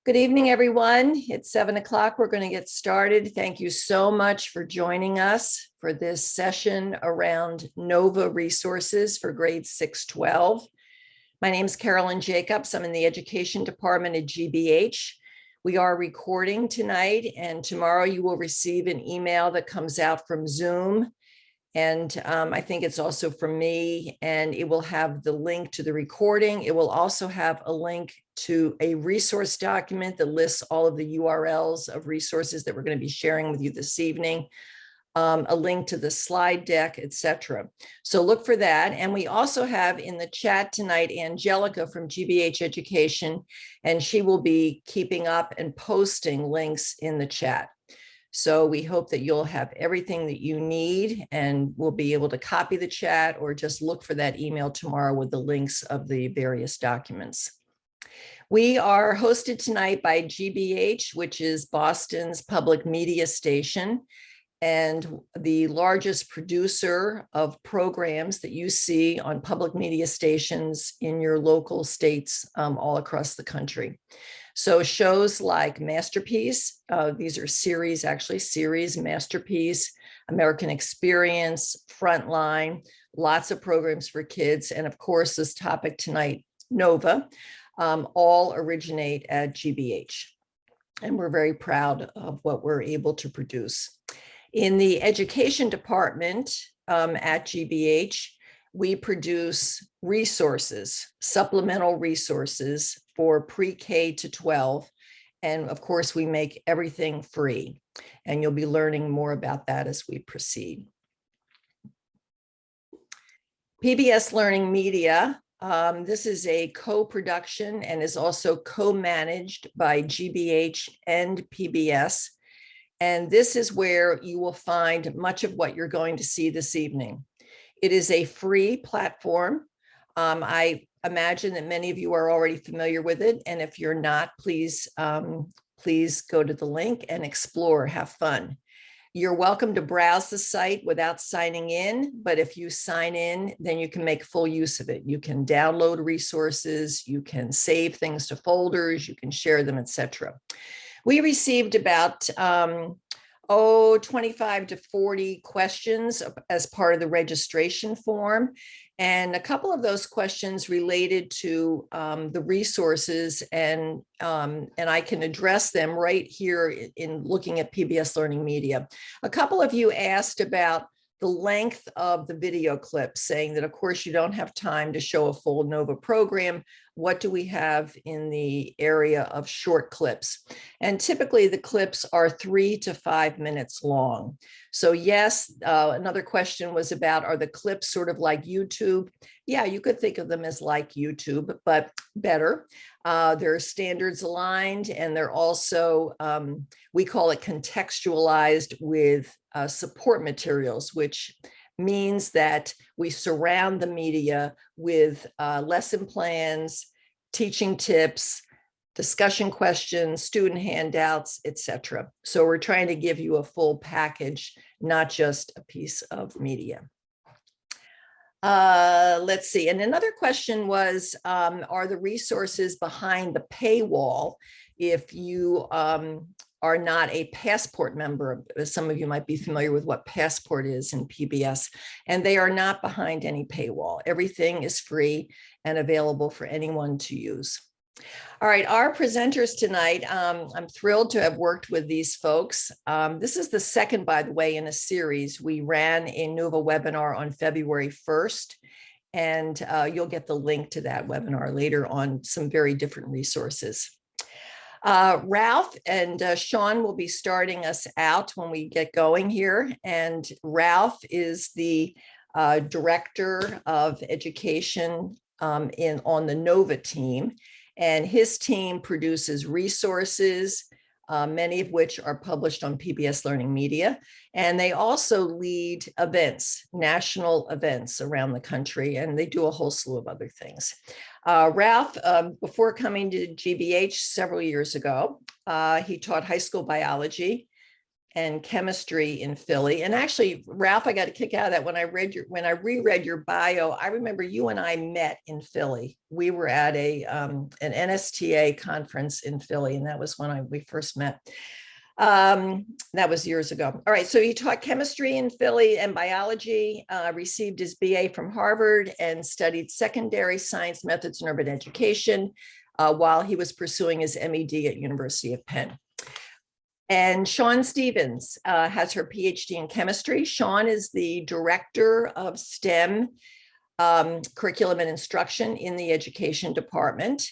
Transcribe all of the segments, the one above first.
Good evening, everyone. It's 7 o'clock. We're going to get started. Thank you so much for joining us for this session around NOVA resources for grades 6-12. My name is Carolyn Jacobs. I'm in the Education Department at GBH. We are recording tonight, and tomorrow you will receive an email that comes out from Zoom. And I think it's also from me, and it will have the link to the recording. It will also have a link to a resource document that lists all of the URLs of resources that we're going to be sharing with you this evening, a link to the slide deck, etc. So look for that. And we also have in the chat tonight, Angelica from GBH Education, and she will be keeping up and posting links in the chat. So we hope that you'll have everything that you need and we'll be able to copy the chat or just look for that email tomorrow with the links of the various documents. We are hosted tonight by GBH, which is Boston's public media station and the largest producer of programs that you see on public media stations in your local states all across the country. So shows like Masterpiece, these are series, Masterpiece, American Experience, Frontline, lots of programs for kids. And of course, this topic tonight, NOVA, all originate at GBH. And we're very proud of what we're able to produce. In the Education Department at GBH, we produce resources, supplemental resources for pre-K to 12. And of course, we make everything free. And you'll be learning more about that as we proceed. PBS LearningMedia, this is a co-production and is also co-managed by GBH and PBS. And this is where you will find much of what you're going to see this evening. It is a free platform. I imagine that many of you are already familiar with it. And if you're not, please go to the link and explore, have fun. You're welcome to browse the site without signing in, but if you sign in, then you can make full use of it. You can download resources, you can save things to folders, you can share them, etc. We received about 25 to 40 questions as part of the registration form. And a couple of those questions related to the resources, and I can address them right here in looking at PBS LearningMedia. A couple of you asked about the length of the video clips, saying that, of course, you don't have time to show a full NOVA program. What do we have in the area of short clips? And typically the clips are 3 to 5 minutes long. So yes, another question was about, are the clips sort of like YouTube? Yeah, you could think of them as like YouTube, but better. They're standards aligned, and they're also, we call it contextualized with support materials, which means that we surround the media with lesson plans, teaching tips, discussion questions, student handouts, etc. So we're trying to give you a full package, not just a piece of media. Let's see. And another question was, are the resources behind the paywall if you are not a Passport member? Some of you might be familiar with what Passport is in PBS, and they are not behind any paywall. Everything is free and available for anyone to use. All right, our presenters tonight, I'm thrilled to have worked with these folks. This is the second, by the way, in a series. We ran a NOVA webinar on February 1st, and you'll get the link to that webinar later on some very different resources. Ralph and Sean will be starting us out when we get going here. And Ralph is the Director of Education on the NOVA team. And his team produces resources, many of which are published on PBS LearningMedia. And they also lead events, national events around the country, and they do a whole slew of other things. Ralph, before coming to GBH several years ago, he taught high school biology, and chemistry in Philly. And actually, Ralph, I got a kick out of that when I reread your bio. I remember you and I met in Philly. We were at an NSTA conference in Philly, and that was when we first met. That was years ago. All right, so he taught chemistry in Philly and biology, received his BA from Harvard, and studied secondary science methods in urban education while he was pursuing his MED at University of Penn. And Sean Stevens has her PhD in chemistry. Sean is the director of STEM curriculum and instruction in the education department.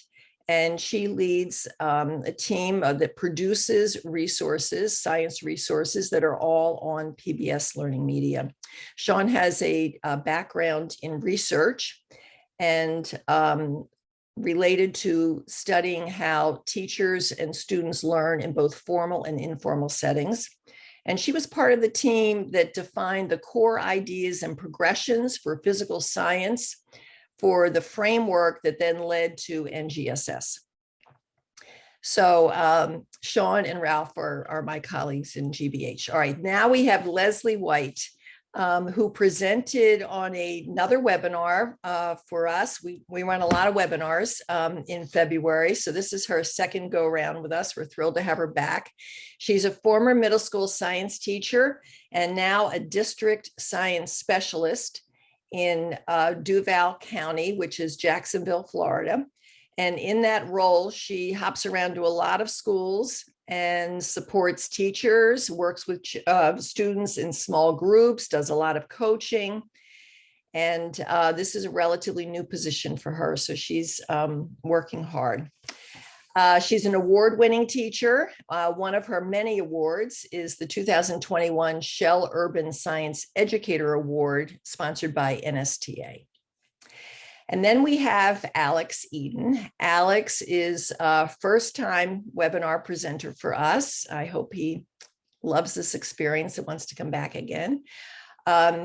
And she leads a team that produces resources, science resources that are all on PBS LearningMedia. Sean has a background in research and related to studying how teachers and students learn in both formal and informal settings. And she was part of the team that defined the core ideas and progressions for physical science for the framework that then led to NGSS. So Sean and Ralph are my colleagues in GBH. All right, now we have Leslie White, who presented on another webinar for us. We run a lot of webinars in February. So this is her second go around with us. We're thrilled to have her back. She's a former middle school science teacher and now a district science specialist in Duval County, which is Jacksonville, Florida. And in that role, she hops around to a lot of schools and supports teachers, works with students in small groups, does a lot of coaching. And this is a relatively new position for her, so she's working hard. She's an award-winning teacher. One of her many awards is the 2021 Shell Urban Science Educator Award, sponsored by NSTA. And then we have Alex Eden. Alex is a first-time webinar presenter for us. I hope he loves this experience and wants to come back again.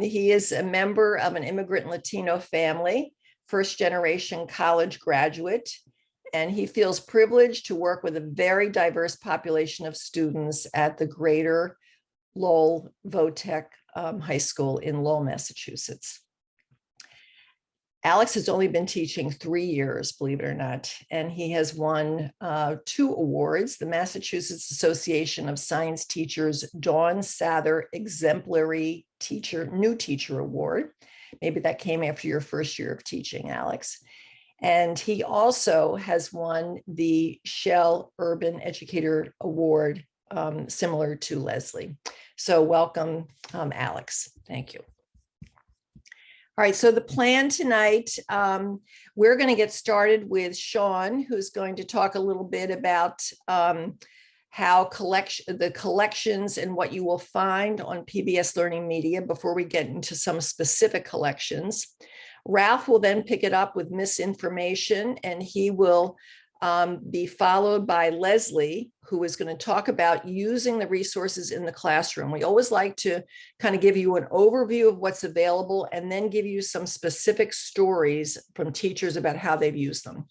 He is a member of an immigrant Latino family, first-generation college graduate, and he feels privileged to work with a very diverse population of students at the Greater Lowell Votech High School in Lowell, Massachusetts. Alex has only been teaching 3 years, believe it or not, and he has won 2 awards, the Massachusetts Association of Science Teachers Dawn Sather Exemplary New Teacher Award. Maybe that came after your first year of teaching, Alex. And he also has won the Shell Urban Educator Award, similar to Leslie. So welcome, Alex. Thank you. All right, so the plan tonight, we're going to get started with Sean, who's going to talk a little bit about how the collections and what you will find on PBS LearningMedia before we get into some specific collections. Ralph will then pick it up with misinformation, and he will be followed by Leslie, who is going to talk about using the resources in the classroom. We always like to kind of give you an overview of what's available and then give you some specific stories from teachers about how they've used them.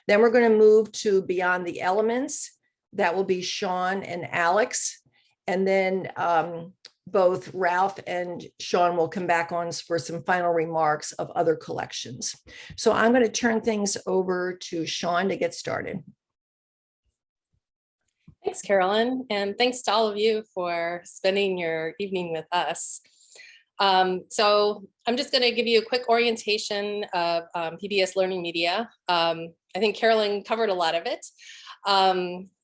Then we're going to move to Beyond the Elements. That will be Sean and Alex. And then both Ralph and Sean will come back on for some final remarks of other collections. So I'm going to turn things over to Sean to get started. Thanks, Carolyn, and thanks to all of you for spending your evening with us. So I'm just going to give you a quick orientation of PBS LearningMedia. I think Carolyn covered a lot of it.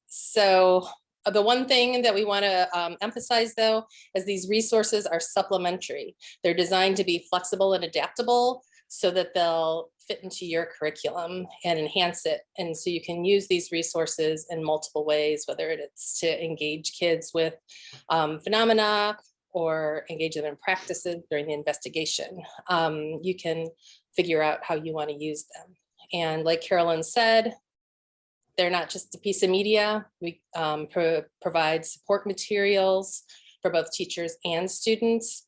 So the one thing that we want to emphasize, though, is these resources are supplementary. They're designed to be flexible and adaptable so that they'll fit into your curriculum and enhance it. And so you can use these resources in multiple ways, whether it's to engage kids with phenomena or engage them in practices during the investigation. You can figure out how you want to use them. And like Carolyn said, they're not just a piece of media. We provide support materials for both teachers and students.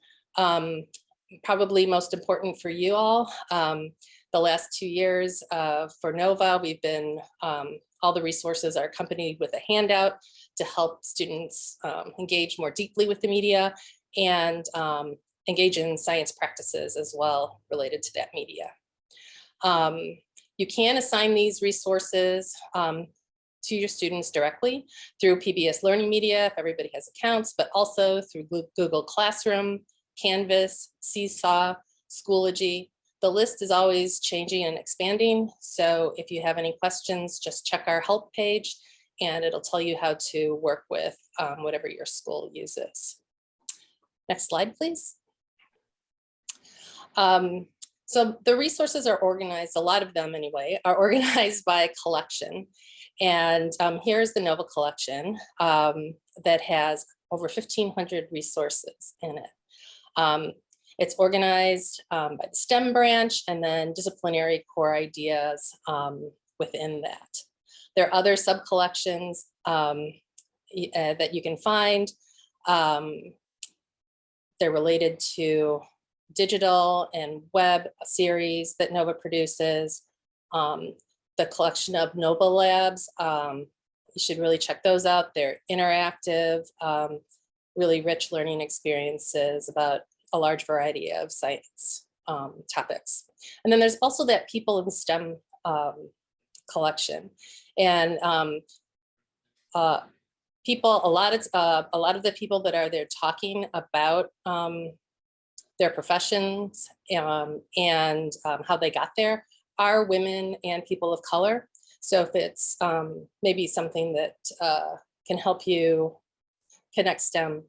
Probably most important for you all, the last 2 years for NOVA, we've been All the resources are accompanied with a handout to help students engage more deeply with the media and engage in science practices as well related to that media. You can assign these resources to your students directly through PBS LearningMedia if everybody has accounts, but also through Google Classroom, Canvas, Seesaw, Schoology. The list is always changing and expanding. So if you have any questions, just check our help page and it'll tell you how to work with whatever your school uses. Next slide, please. So the resources are organized, a lot of them anyway, are organized by collection. And here's the NOVA collection that has over 1,500 resources in it. It's organized by the STEM branch and then disciplinary core ideas within that. There are other sub-collections that you can find. They're related to digital and web series that NOVA produces. The collection of NOVA labs, you should really check those out. They're interactive, really rich learning experiences about a large variety of science topics. And then there's also that People in STEM collection. And people, a lot of the people that are there talking about their professions and how they got there are women and people of color. So if it's maybe something that can help you connect STEM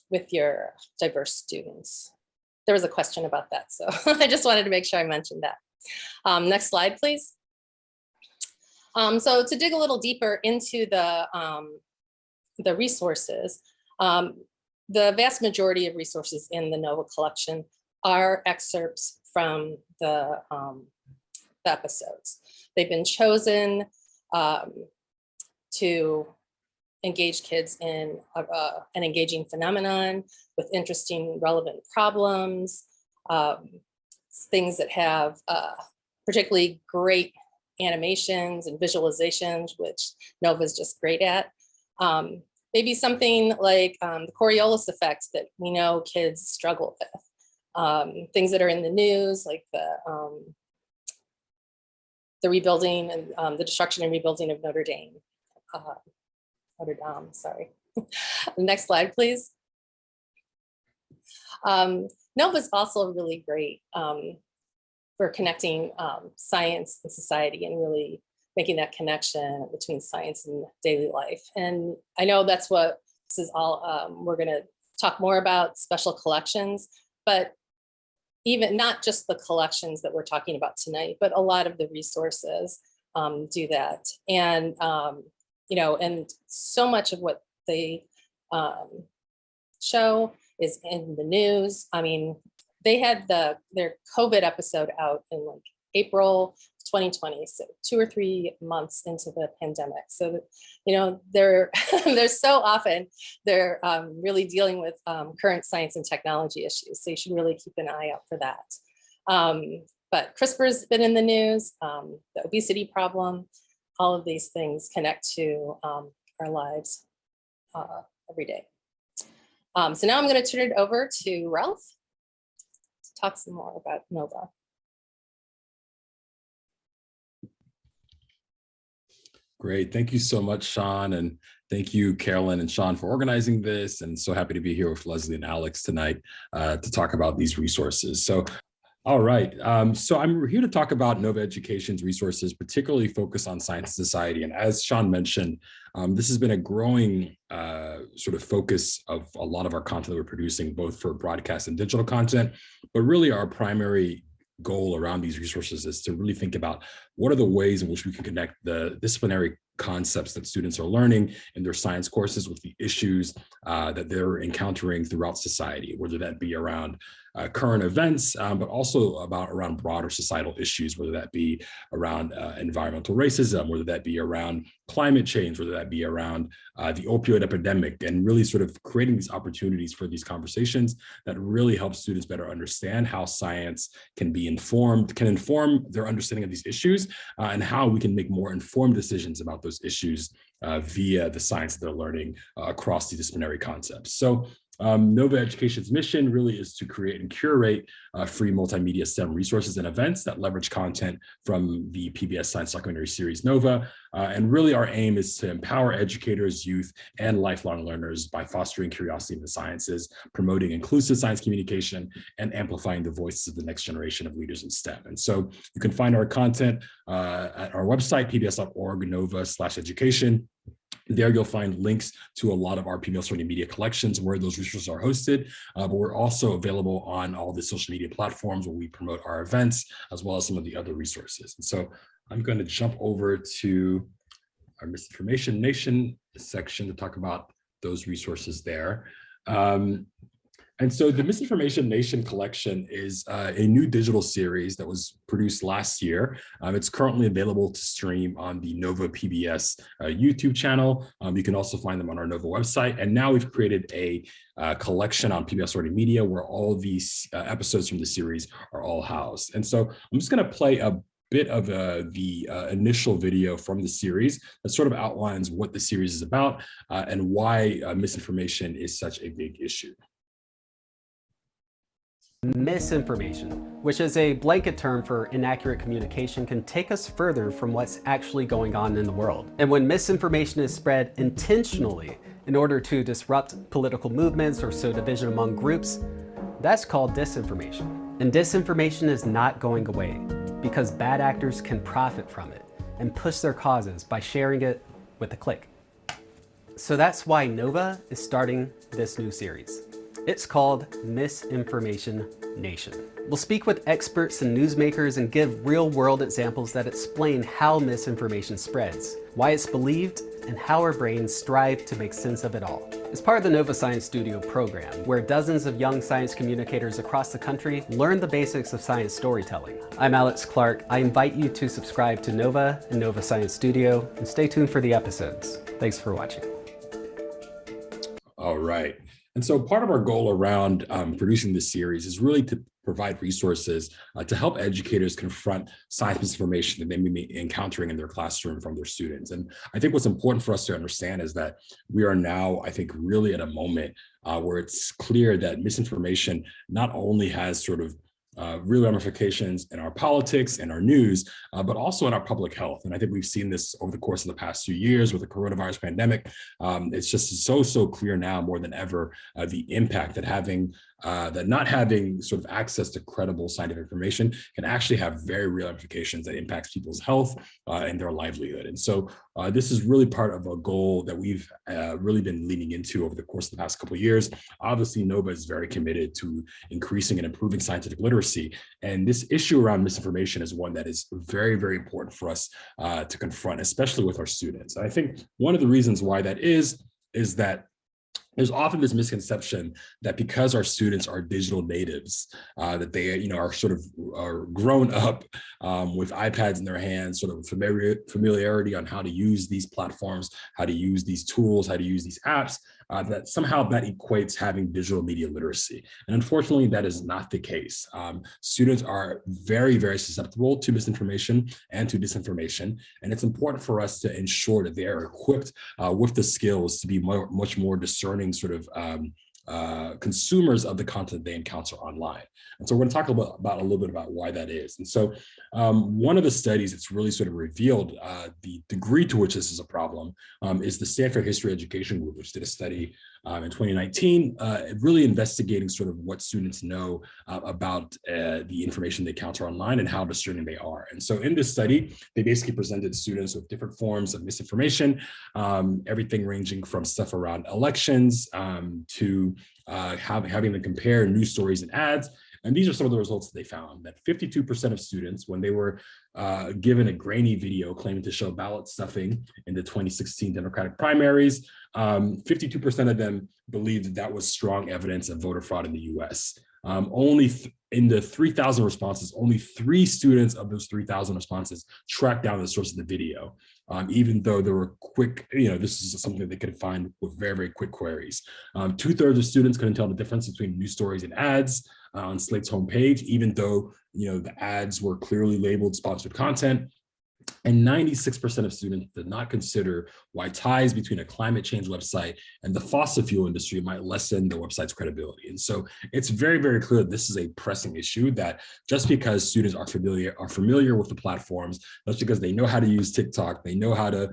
with your diverse students. There was a question about that, so I just wanted to make sure I mentioned that. Next slide, please. So to dig a little deeper into the resources, the vast majority of resources in the NOVA collection are excerpts from the episodes. They've been chosen to engage kids in an engaging phenomenon with interesting, relevant problems, things that have particularly great animations and visualizations, which NOVA is just great at. Maybe something like the Coriolis effect that we know kids struggle with. Things that are in the news, like the rebuilding and the destruction and rebuilding of Notre Dame. Sorry. Next slide, please. NOVA is also really great for connecting science and society and really making that connection between science and daily life. And I know that's what this is all, we're gonna talk more about special collections, but even not just the collections that we're talking about tonight, but a lot of the resources do that. And, you know, and so much of what they show is in the news. I mean, they had their COVID episode out in like April 2020, so 2 or 3 months into the pandemic. So, you know, they're so often they're really dealing with current science and technology issues. So you should really keep an eye out for that. But CRISPR's been in the news, the obesity problem, all of these things connect to our lives every day. So now I'm going to turn it over to Ralph to talk some more about NOVA. Great. Thank you so much, Sean. And thank you, Carolyn and Sean, for organizing this. And so happy to be here with Leslie and Alex tonight to talk about these resources. So, all right. So I'm here to talk about NOVA Education's resources, particularly focused on science and society. And as Sean mentioned, this has been a growing sort of focus of a lot of our content that we're producing, both for broadcast and digital content, but really our primary goal around these resources is to really think about what are the ways in which we can connect the disciplinary concepts that students are learning in their science courses with the issues that they're encountering throughout society, whether that be around current events, but also around broader societal issues, whether that be around environmental racism, whether that be around climate change, whether that be around the opioid epidemic, and really sort of creating these opportunities for these conversations that really help students better understand how science can inform their understanding of these issues, issues and how we can make more informed decisions about those issues via the science that they're learning across these disciplinary concepts. So Nova Education's mission really is to create and curate free multimedia STEM resources and events that leverage content from the PBS Science documentary series Nova. And really our aim is to empower educators, youth, and lifelong learners by fostering curiosity in the sciences, promoting inclusive science communication, and amplifying the voices of the next generation of leaders in STEM. And so you can find our content at our website, pbs.org, Nova/education. There you'll find links to a lot of our PBS LearningMedia collections where those resources are hosted, but we're also available on all the social media platforms where we promote our events, as well as some of the other resources. And so I'm going to jump over to our Misinformation Nation section to talk about those resources there. And so the Misinformation Nation collection is a new digital series that was produced last year. It's currently available to stream on the Nova PBS YouTube channel. You can also find them on our Nova website. And now we've created a collection on PBS LearningMedia where all these episodes from the series are all housed. And so I'm just going to play a bit of the initial video from the series that sort of outlines what the series is about and why misinformation is such a big issue. Misinformation, which is a blanket term for inaccurate communication, can take us further from what's actually going on in the world. And when misinformation is spread intentionally in order to disrupt political movements or sow division among groups, that's called disinformation. And disinformation is not going away because bad actors can profit from it and push their causes by sharing it with a click. So that's why Nova is starting this new series. It's called Misinformation Nation. We'll speak with experts and newsmakers and give real-world examples that explain how misinformation spreads, why it's believed, and how our brains strive to make sense of it all. It's part of the Nova Science Studio program, where dozens of young science communicators across the country learn the basics of science storytelling. I'm Alex Clark. I invite you to subscribe to Nova and Nova Science Studio, and stay tuned for the episodes. Thanks for watching. All right. And so part of our goal around producing this series is really to provide resources to help educators confront science misinformation that they may be encountering in their classroom from their students. And I think what's important for us to understand is that we are now, I think, really at a moment where it's clear that misinformation not only has sort of real ramifications in our politics and our news, but also in our public health. And I think we've seen this over the course of the past few years with the coronavirus pandemic. It's just so clear now more than ever the impact that not having sort of access to credible scientific information can actually have very real ramifications that impacts people's health and their livelihood. And so this is really part of a goal that we've really been leaning into over the course of the past couple of years. Obviously, Nova is very committed to increasing and improving scientific literacy. And this issue around misinformation is one that is very important for us to confront, especially with our students. And I think one of the reasons why that is that there's often this misconception that because our students are digital natives, that they, are grown up with iPads in their hands, sort of familiarity on how to use these platforms, how to use these tools, how to use these apps, that somehow that equates having digital media literacy. And unfortunately, that is not the case. Students are very susceptible to misinformation and to disinformation. And it's important for us to ensure that they are equipped with the skills to be much more discerning sort of consumers of the content they encounter online. And so we're going to talk about a little bit about why that is. And so one of the studies that's really sort of revealed the degree to which this is a problem is the Stanford History Education Group, which did a study in 2019, really investigating sort of what students know about the information they encounter online and how discerning they are. And so in this study, they basically presented students with different forms of misinformation, everything ranging from stuff around elections to having them compare news stories and ads. And these are some of the results that they found, that 52% of students, when they were given a grainy video claiming to show ballot stuffing in the 2016 Democratic primaries, 52% of them believed that was strong evidence of voter fraud in the US. In the 3,000 responses, only 3 students of those 3,000 responses tracked down the source of the video, even though there were quick, this is something that they could find with very quick queries. 2/3 of students couldn't tell the difference between news stories and ads on Slate's homepage, even though the ads were clearly labeled sponsored content. And 96% of students did not consider why ties between a climate change website and the fossil fuel industry might lessen the website's credibility. And so it's very, very clear that this is a pressing issue, that just because students are familiar with the platforms, just because they know how to use TikTok, they know how to,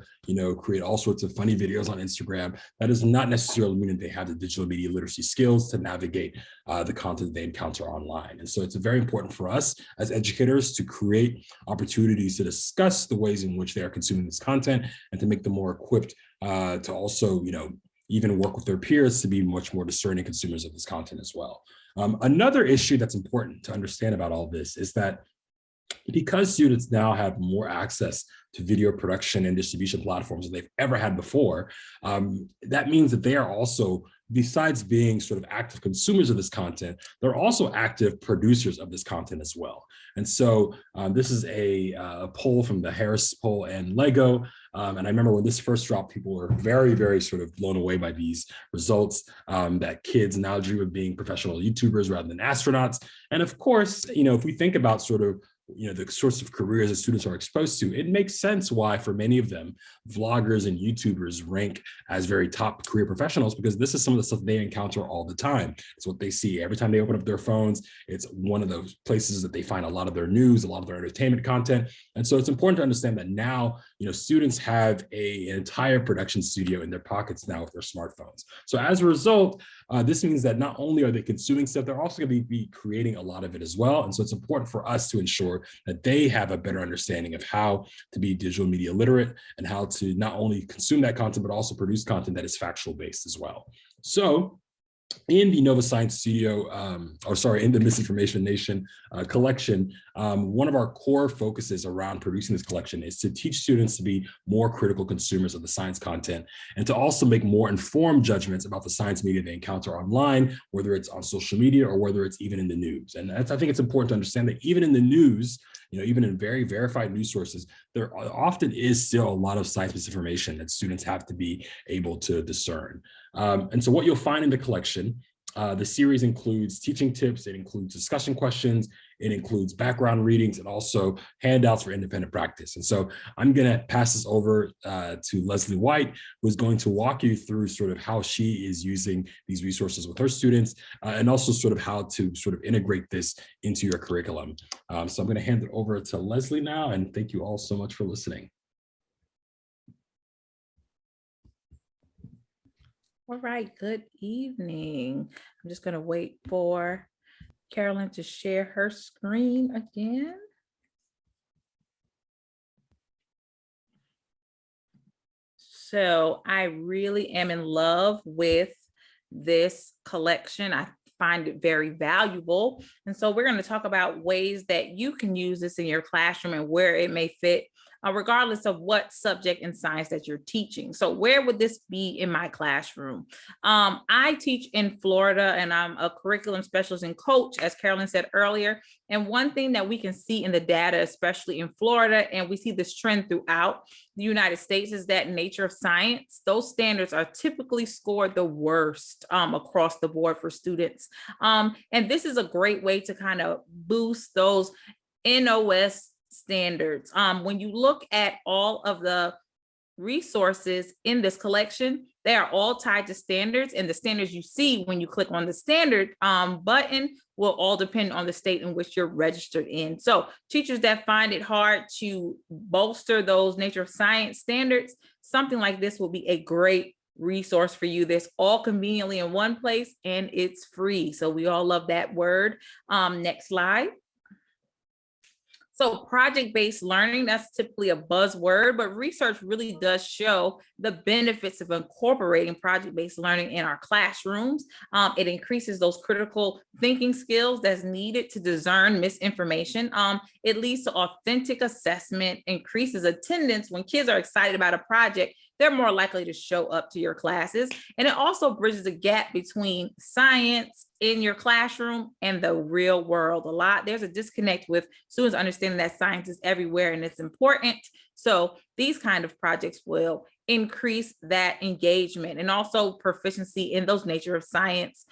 create all sorts of funny videos on Instagram, that does not necessarily mean that they have the digital media literacy skills to navigate the content they encounter online. And so it's very important for us as educators to create opportunities to discuss the ways in which they are consuming this content and to make them more equipped to also, even work with their peers to be much more discerning consumers of this content as well. Another issue that's important to understand about all this is that because students now have more access to video production and distribution platforms than they've ever had before, that means that they are also, besides being sort of active consumers of this content, they're also active producers of this content as well. And so this is a poll from the Harris poll and Lego. And I remember when this first dropped, people were very, very sort of blown away by these results, that kids now dream of being professional YouTubers rather than astronauts. And of course, if we think about sort of the sorts of careers that students are exposed to, it makes sense why for many of them, vloggers and YouTubers rank as very top career professionals, because this is some of the stuff they encounter all the time. It's what they see every time they open up their phones. It's one of those places that they find a lot of their news, a lot of their entertainment content. And so it's important to understand that now, students have an entire production studio in their pockets now with their smartphones. So as a result, this means that not only are they consuming stuff, they're also going to be creating a lot of it as well. And so it's important for us to ensure that they have a better understanding of how to be digital media literate and how to not only consume that content, but also produce content that is factual based as well. So in the Nova Science Studio, in the Misinformation Nation collection, one of our core focuses around producing this collection is to teach students to be more critical consumers of the science content and to also make more informed judgments about the science media they encounter online, whether it's on social media or whether it's even in the news. And I think it's important to understand that even in the news, even in very verified news sources, there often is still a lot of science misinformation that students have to be able to discern. And so what you'll find in the collection, the series includes teaching tips, it includes discussion questions, it includes background readings, and also handouts for independent practice. And so I'm going to pass this over to Leslie White, who's going to walk you through sort of how she is using these resources with her students, and also sort of how to sort of integrate this into your curriculum. So I'm going to hand it over to Leslie now, and thank you all so much for listening. All right, good evening. I'm just going to wait for Carolyn to share her screen again. So I really am in love with this collection. I find it very valuable. And so we're going to talk about ways that you can use this in your classroom and where it may fit, regardless of what subject in science that you're teaching. So where would this be in my classroom? I teach in Florida, and I'm a curriculum specialist and coach, as Carolyn said earlier. And one thing that we can see in the data, especially in Florida, and we see this trend throughout the United States, is that nature of science, those standards are typically scored the worst across the board for students. And this is a great way to kind of boost those NOS standards. When you look at all of the resources in this collection, they are all tied to standards, and the standards you see when you click on the standard button will all depend on the state in which you're registered in. So teachers that find it hard to bolster those nature of science standards, something like this will be a great resource for you. That's all conveniently in one place, and it's free. So we all love that word. Next slide. So project-based learning, that's typically a buzzword, but research really does show the benefits of incorporating project-based learning in our classrooms. It increases those critical thinking skills that's needed to discern misinformation. It leads to authentic assessment, increases attendance. When kids are excited about a project, they're more likely to show up to your classes. And it also bridges a gap between science in your classroom and the real world. There's a disconnect with students understanding that science is everywhere and it's important So these kind of projects will increase that engagement and also proficiency in those nature of science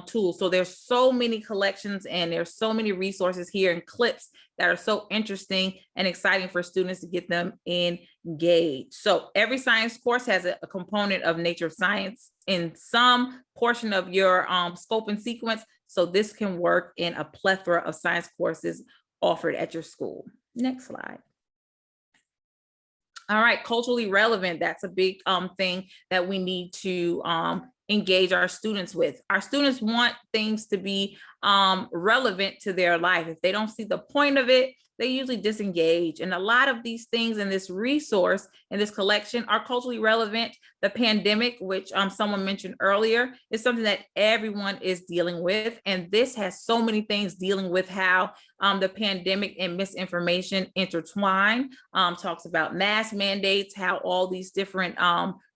tools. So there's so many collections and there's so many resources here and clips that are so interesting and exciting for students to get them engaged. So every science course has a component of nature of science in some portion of your scope and sequence. So this can work in a plethora of science courses offered at your school. Next slide. All right, culturally relevant. That's a big thing that we need to engage our students with. Our students want things to be relevant to their life. If they don't see the point of it, they usually disengage. And a lot of these things in this resource, in this collection, are culturally relevant. The pandemic, which someone mentioned earlier, is something that everyone is dealing with. And this has so many things dealing with how the pandemic and misinformation intertwine. Talks about mask mandates, how all these different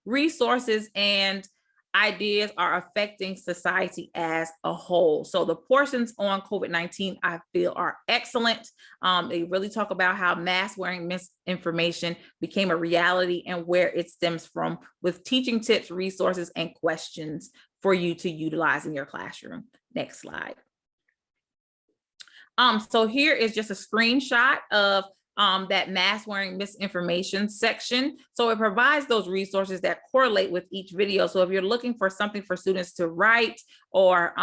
resources and ideas are affecting society as a whole. So the portions on COVID-19, I feel, are excellent. They really talk about how mask wearing misinformation became a reality and where it stems from, with teaching tips, resources, and questions for you to utilize in your classroom. Next slide. So here is just a screenshot of that mask wearing misinformation section. So it provides those resources that correlate with each video. So if you're looking for something for students to write or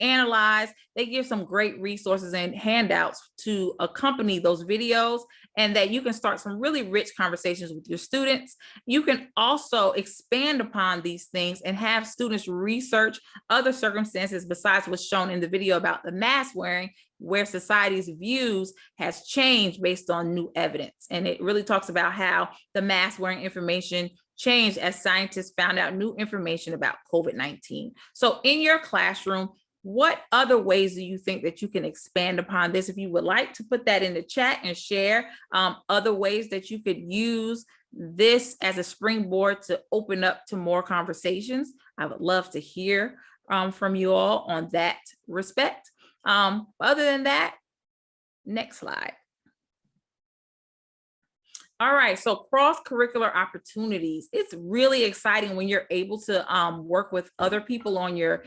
analyze, they give some great resources and handouts to accompany those videos, and that you can start some really rich conversations with your students. You can also expand upon these things and have students research other circumstances besides what's shown in the video about the mask wearing, where society's views has changed based on new evidence. And it really talks about how the mask wearing information changed as scientists found out new information about COVID-19. So in your classroom, what other ways do you think that you can expand upon this? If you would like to put that in the chat and share other ways that you could use this as a springboard to open up to more conversations, I would love to hear from you all on that respect. Other than that, next slide. All right, so cross-curricular opportunities. It's really exciting when you're able to work with other people on your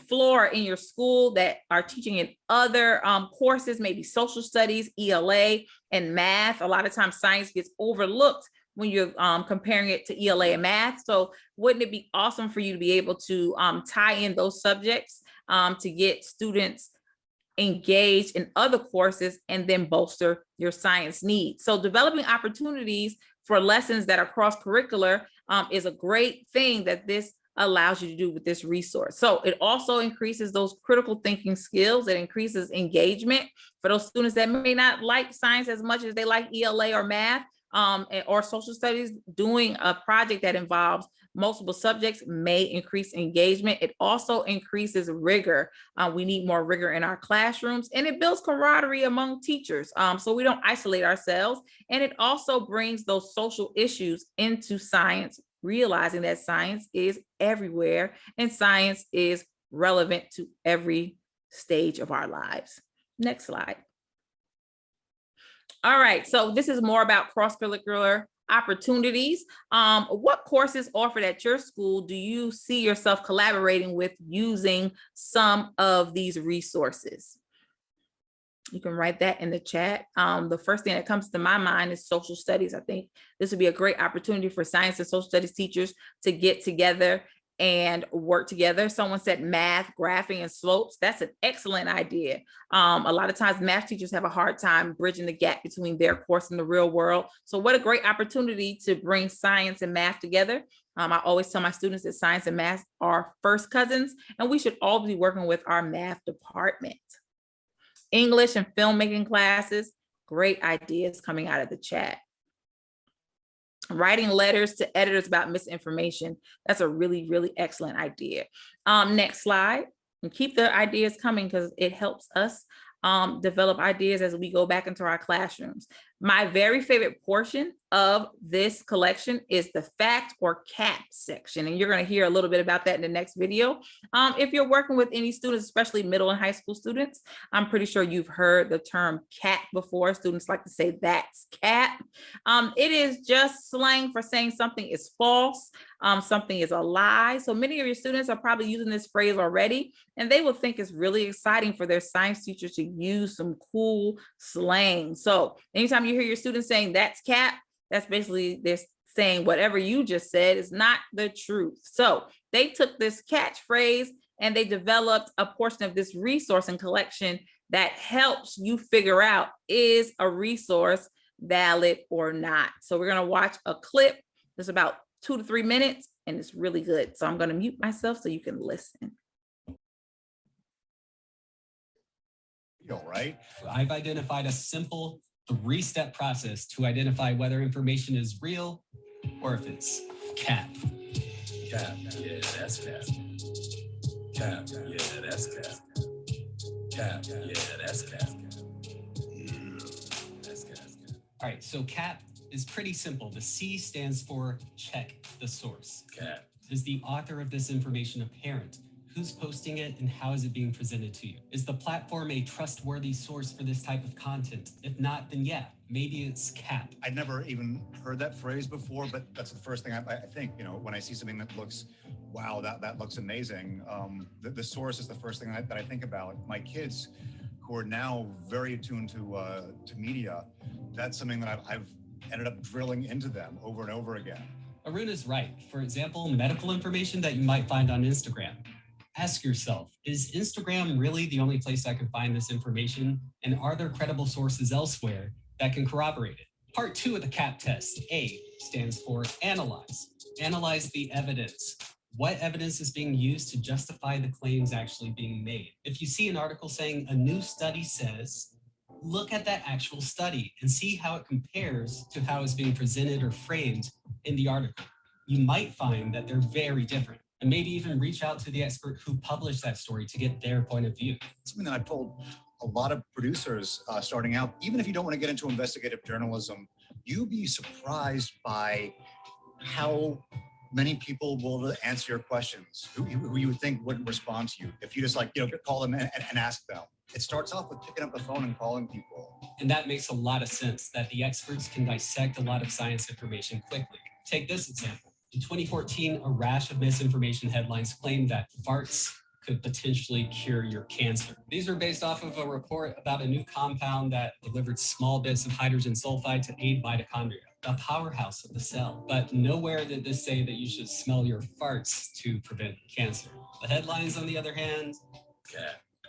floor in your school that are teaching in other courses, maybe social studies, ELA, and math. A lot of times science gets overlooked when you're comparing it to ELA and math. So wouldn't it be awesome for you to be able to tie in those subjects to get students engaged in other courses and then bolster your science needs? So developing opportunities for lessons that are cross-curricular is a great thing that this allows you to do with this resource. So it also increases those critical thinking skills. It increases engagement for those students that may not like science as much as they like ELA or math or social studies. Doing a project that involves multiple subjects may increase engagement. It also increases rigor. We need more rigor in our classrooms, and it builds camaraderie among teachers so we don't isolate ourselves. And it also brings those social issues into science, realizing that science is everywhere and science is relevant to every stage of our lives. Next slide. All right, so this is more about cross-curricular opportunities. What courses offered at your school do you see yourself collaborating with using some of these resources? You can write that in the chat. The first thing that comes to my mind is social studies. I think this would be a great opportunity for science and social studies teachers to get together and work together. Someone said math, graphing, and slopes. That's an excellent idea. A lot of times math teachers have a hard time bridging the gap between their course and the real world. So what a great opportunity to bring science and math together. I always tell my students that science and math are first cousins, and we should all be working with our math department. English and filmmaking classes, great ideas coming out of the chat. Writing letters to editors about misinformation. That's a really, really excellent idea. Next slide. And keep the ideas coming because it helps us develop ideas as we go back into our classrooms. My very favorite portion of this collection is the fact or cap section. And you're going to hear a little bit about that in the next video. If you're working with any students, especially middle and high school students, I'm pretty sure you've heard the term cap before. Students like to say that's cap. It is just slang for saying something is false, something is a lie. So many of your students are probably using this phrase already, and they will think it's really exciting for their science teachers to use some cool slang. So anytime you hear your students saying that's cap, that's basically they're saying whatever you just said is not the truth. So they took this catchphrase and they developed a portion of this resource and collection that helps you figure out, is a resource valid or not? So we're going to watch a clip. It's about 2 to 3 minutes and it's really good. So I'm going to mute myself so you can listen. All right. I've identified a simple 3-step process to identify whether information is real or if it's cap. Cap, yeah, that's cap. Cap, yeah, that's cap. Cap, yeah, that's cap. That's cap. All right, so cap is pretty simple. The C stands for check the source. Cap. Is the author of this information apparent? Who's posting it and how is it being presented to you? Is the platform a trustworthy source for this type of content? If not, then yeah, maybe it's cap. I'd never even heard that phrase before, but that's the first thing I think, you know, when I see something that looks, wow, that looks amazing. The source is the first thing that I think about. My kids, who are now very attuned to media, that's something that I've ended up drilling into them over and over again. Arun is right. For example, medical information that you might find on Instagram. Ask yourself, is Instagram really the only place I can find this information? And are there credible sources elsewhere that can corroborate it? Part 2 of the CAP test, A, stands for analyze. Analyze the evidence. What evidence is being used to justify the claims actually being made? If you see an article saying a new study says, look at that actual study and see how it compares to how it's being presented or framed in the article. You might find that they're very different. And maybe even reach out to the expert who published that story to get their point of view. Something that I've told a lot of producers starting out, even if you don't want to get into investigative journalism, you'd be surprised by how many people will answer your questions, who you would think wouldn't respond to you if you just call them and ask them. It starts off with picking up the phone and calling people. And that makes a lot of sense, that the experts can dissect a lot of science information quickly. Take this example. In 2014, a rash of misinformation headlines claimed that farts could potentially cure your cancer. These were based off of a report about a new compound that delivered small bits of hydrogen sulfide to aid mitochondria, the powerhouse of the cell. But nowhere did this say that you should smell your farts to prevent cancer. The headlines, on the other hand,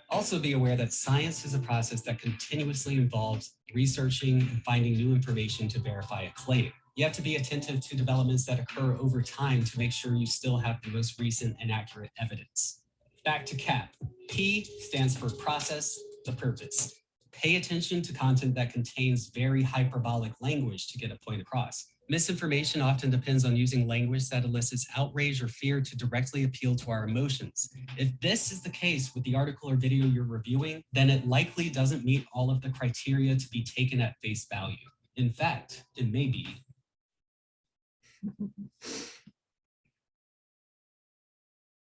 also be aware that science is a process that continuously involves researching and finding new information to verify a claim. You have to be attentive to developments that occur over time to make sure you still have the most recent and accurate evidence. Back to CAP. P stands for process, the purpose. Pay attention to content that contains very hyperbolic language to get a point across. Misinformation often depends on using language that elicits outrage or fear to directly appeal to our emotions. If this is the case with the article or video you're reviewing, then it likely doesn't meet all of the criteria to be taken at face value. In fact, it may be.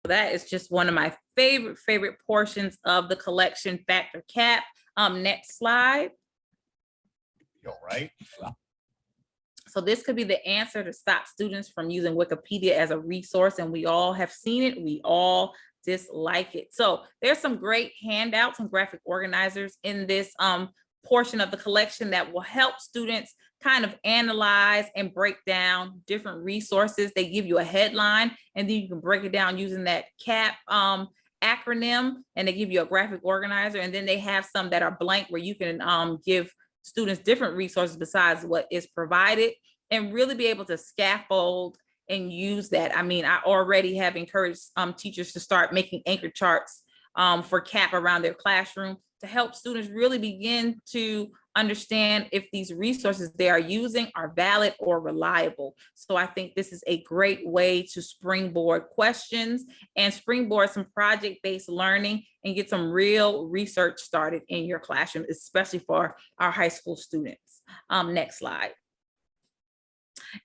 That is just one of my favorite portions of the collection, Fact or Cap. Next slide. All right. So this could be the answer to stop students from using Wikipedia as a resource, and we all have seen it. We all dislike it. So there's some great handouts and graphic organizers in this portion of the collection that will help students kind of analyze and break down different resources. They give you a headline and then you can break it down using that CAP acronym, and they give you a graphic organizer, and then they have some that are blank where you can give students different resources besides what is provided, and really be able to scaffold and use that. I mean, I already have encouraged teachers to start making anchor charts for CAP around their classroom to help students really begin to understand if these resources they are using are valid or reliable. So I think this is a great way to springboard questions and springboard some project-based learning and get some real research started in your classroom, especially for our high school students. Next slide.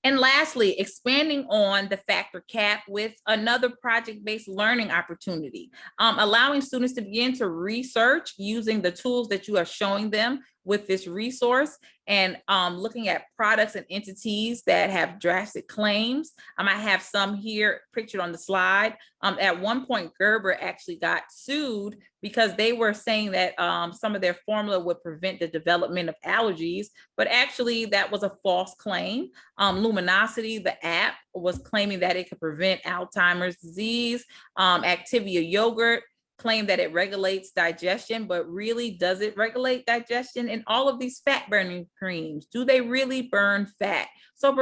And lastly, expanding on the factor cap with another project-based learning opportunity, allowing students to begin to research using the tools that you are showing them with this resource, and looking at products and entities that have drastic claims. I have some here pictured on the slide. At one point, Gerber actually got sued because they were saying that some of their formula would prevent the development of allergies, but actually that was a false claim. Luminosity, the app, was claiming that it could prevent Alzheimer's disease. Activia yogurt claim that it regulates digestion, but really, does it regulate digestion? And all of these fat burning creams, do they really burn fat? So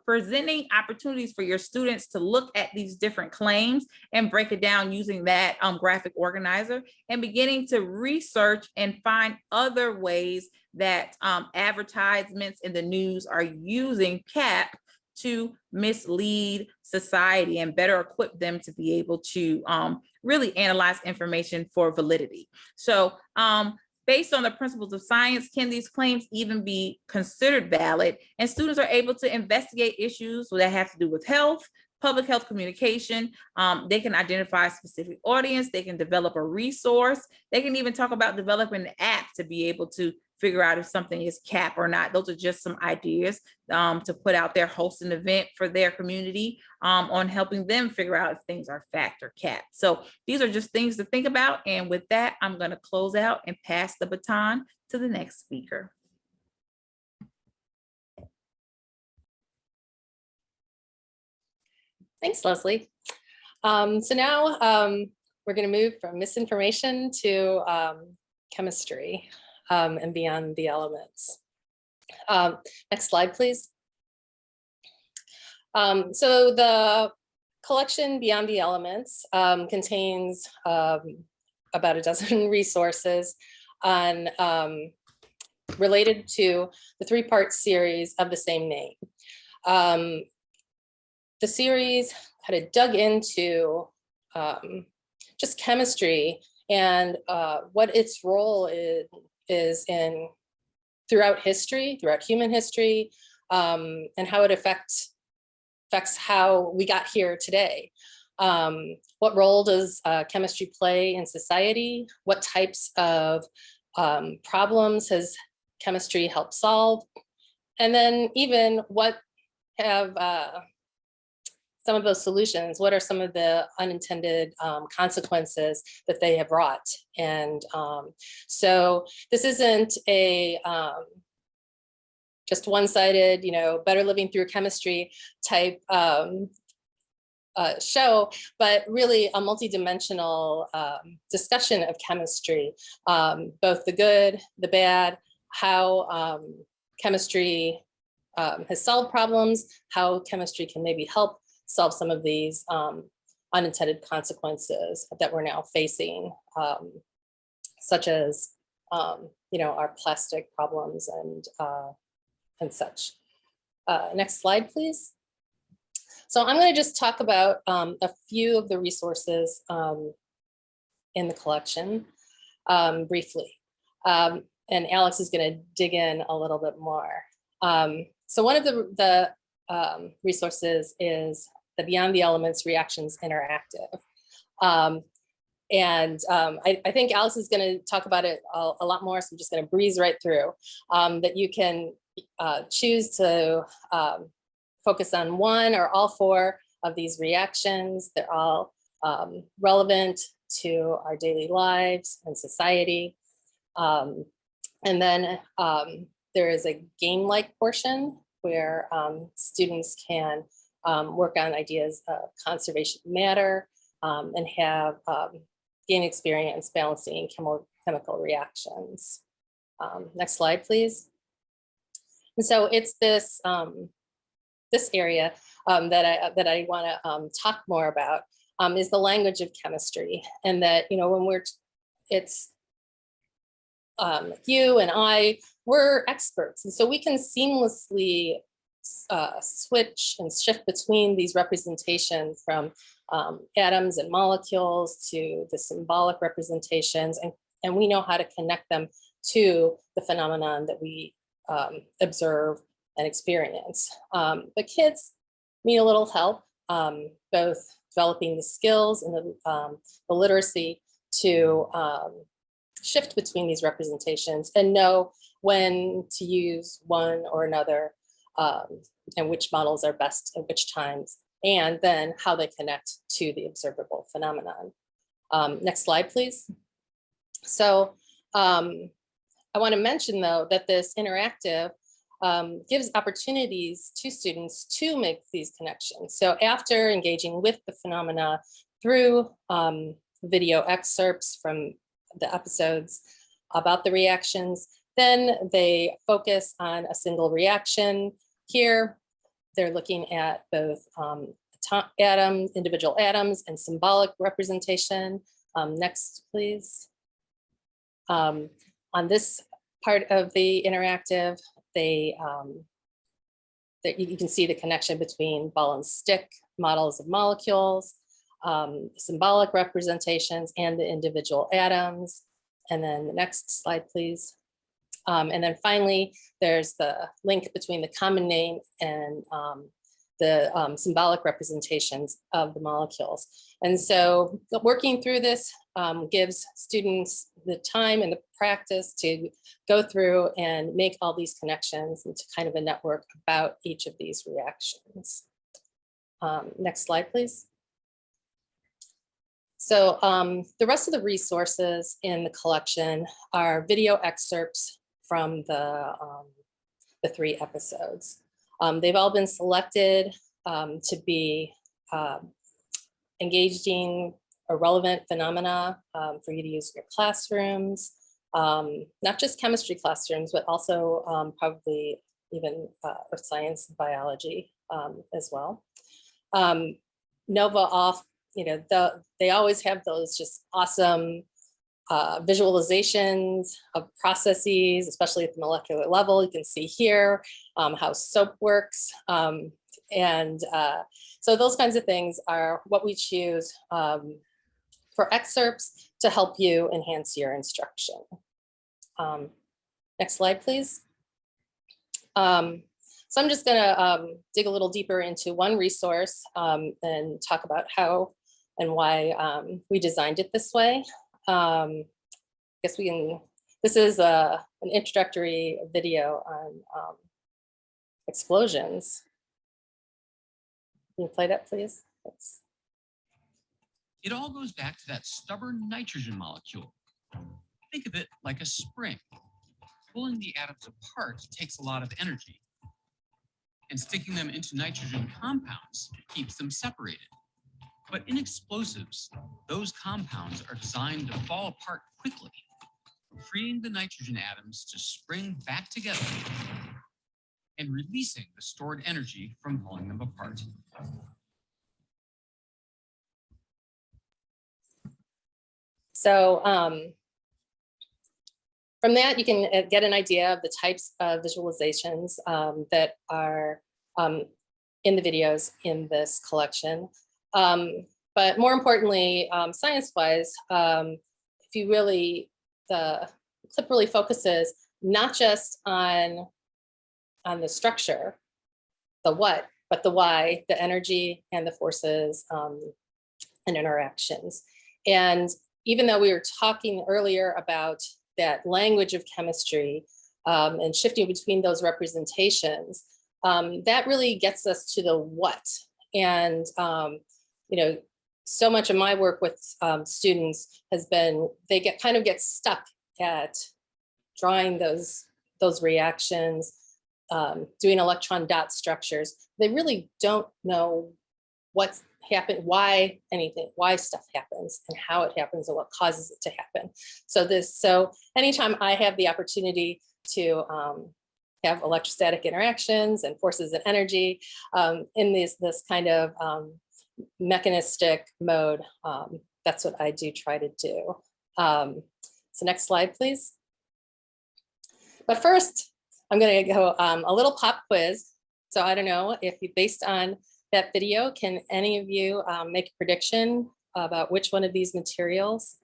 presenting opportunities for your students to look at these different claims and break it down using that graphic organizer, and beginning to research and find other ways that advertisements in the news are using CAP to mislead society and better equip them to be able to really analyze information for validity. So based on the principles of science, can these claims even be considered valid? And students are able to investigate issues that have to do with health, public health communication. They can identify a specific audience. They can develop a resource. They can even talk about developing an app to be able to figure out if something is CAP or not. Those are just some ideas to put out there, host an event for their community on helping them figure out if things are fact or CAP. So these are just things to think about. And with that, I'm going to close out and pass the baton to the next speaker. Thanks, Leslie. So now we're going to move from misinformation to chemistry and beyond the elements. Next slide, please. So the collection Beyond the Elements contains about a dozen resources on related to the three-part series of the same name. The series kind of dug into just chemistry and what its role is in throughout history, throughout human history, and how it affects how we got here today. What role does chemistry play in society? What types of problems has chemistry helped solve? And then even what have some of those solutions, what are some of the unintended consequences that they have wrought? And so this isn't a just one-sided, better living through chemistry type show, but really a multidimensional discussion of chemistry, both the good, the bad, how chemistry has solved problems, how chemistry can maybe help solve some of these unintended consequences that we're now facing, such as our plastic problems and such. Next slide, please. So I'm going to just talk about a few of the resources in the collection briefly, and Alex is going to dig in a little bit more. So one of the resources is the Beyond the Elements Reactions Interactive. I think Alex is going to talk about it a lot more, so I'm just going to breeze right through. That you can choose to focus on one or all four of these reactions. They're all relevant to our daily lives and society. And then there is a game-like portion where students can work on ideas of conservation matter and have gain experience balancing chemical reactions. Next slide, please. And so it's this this area that I want to talk more about is the language of chemistry, and that when it's you and we're experts, and so we can seamlessly switch and shift between these representations from atoms and molecules to the symbolic representations, and we know how to connect them to the phenomenon that we observe and experience. But kids need a little help, both developing the skills and the literacy to shift between these representations and know when to use one or another, and which models are best at which times, and then how they connect to the observable phenomenon. Next slide, please. So I want to mention, though, that this interactive gives opportunities to students to make these connections. So after engaging with the phenomena through video excerpts from the episodes about the reactions, then they focus on a single reaction. Here, they're looking at both individual atoms and symbolic representation. Next, please. On this part of the interactive, you can see the connection between ball and stick models of molecules, symbolic representations, and the individual atoms. And then the next slide, please. And then finally, there's the link between the common name and the symbolic representations of the molecules. And so working through this gives students the time and the practice to go through and make all these connections into kind of a network about each of these reactions. Next slide, please. So the rest of the resources in the collection are video excerpts from the 3 episodes. They've all been selected to be engaging or relevant phenomena for you to use in your classrooms, not just chemistry classrooms, but also probably even earth science and biology as well. Nova they always have those just awesome visualizations of processes, especially at the molecular level. You can see here how soap works. So those kinds of things are what we choose for excerpts to help you enhance your instruction. Next slide, please. So I'm just gonna dig a little deeper into one resource and talk about how and why we designed it this way. I guess we can, this is an introductory video on explosions. Can you play that, please? Thanks. It all goes back to that stubborn nitrogen molecule. Think of it like a spring. Pulling the atoms apart takes a lot of energy, and sticking them into nitrogen compounds keeps them separated. But in explosives, those compounds are designed to fall apart quickly, freeing the nitrogen atoms to spring back together and releasing the stored energy from pulling them apart. So from that, you can get an idea of the types of visualizations that are in the videos in this collection. But more importantly, science-wise, if you really, the clip really focuses not just on the structure, the what, but the why, the energy and the forces and interactions. And even though we were talking earlier about that language of chemistry and shifting between those representations, that really gets us to the what. And so much of my work with students has been, they kind of get stuck at drawing those reactions, doing electron dot structures. They really don't know what's happened, why stuff happens and how it happens and what causes it to happen. So anytime I have the opportunity to have electrostatic interactions and forces and energy in this kind of mechanistic mode, that's what I do try to do. So next slide, please. But first, I'm going to go a little pop quiz. So I don't know if you, based on that video, can any of you make a prediction about which one of these materials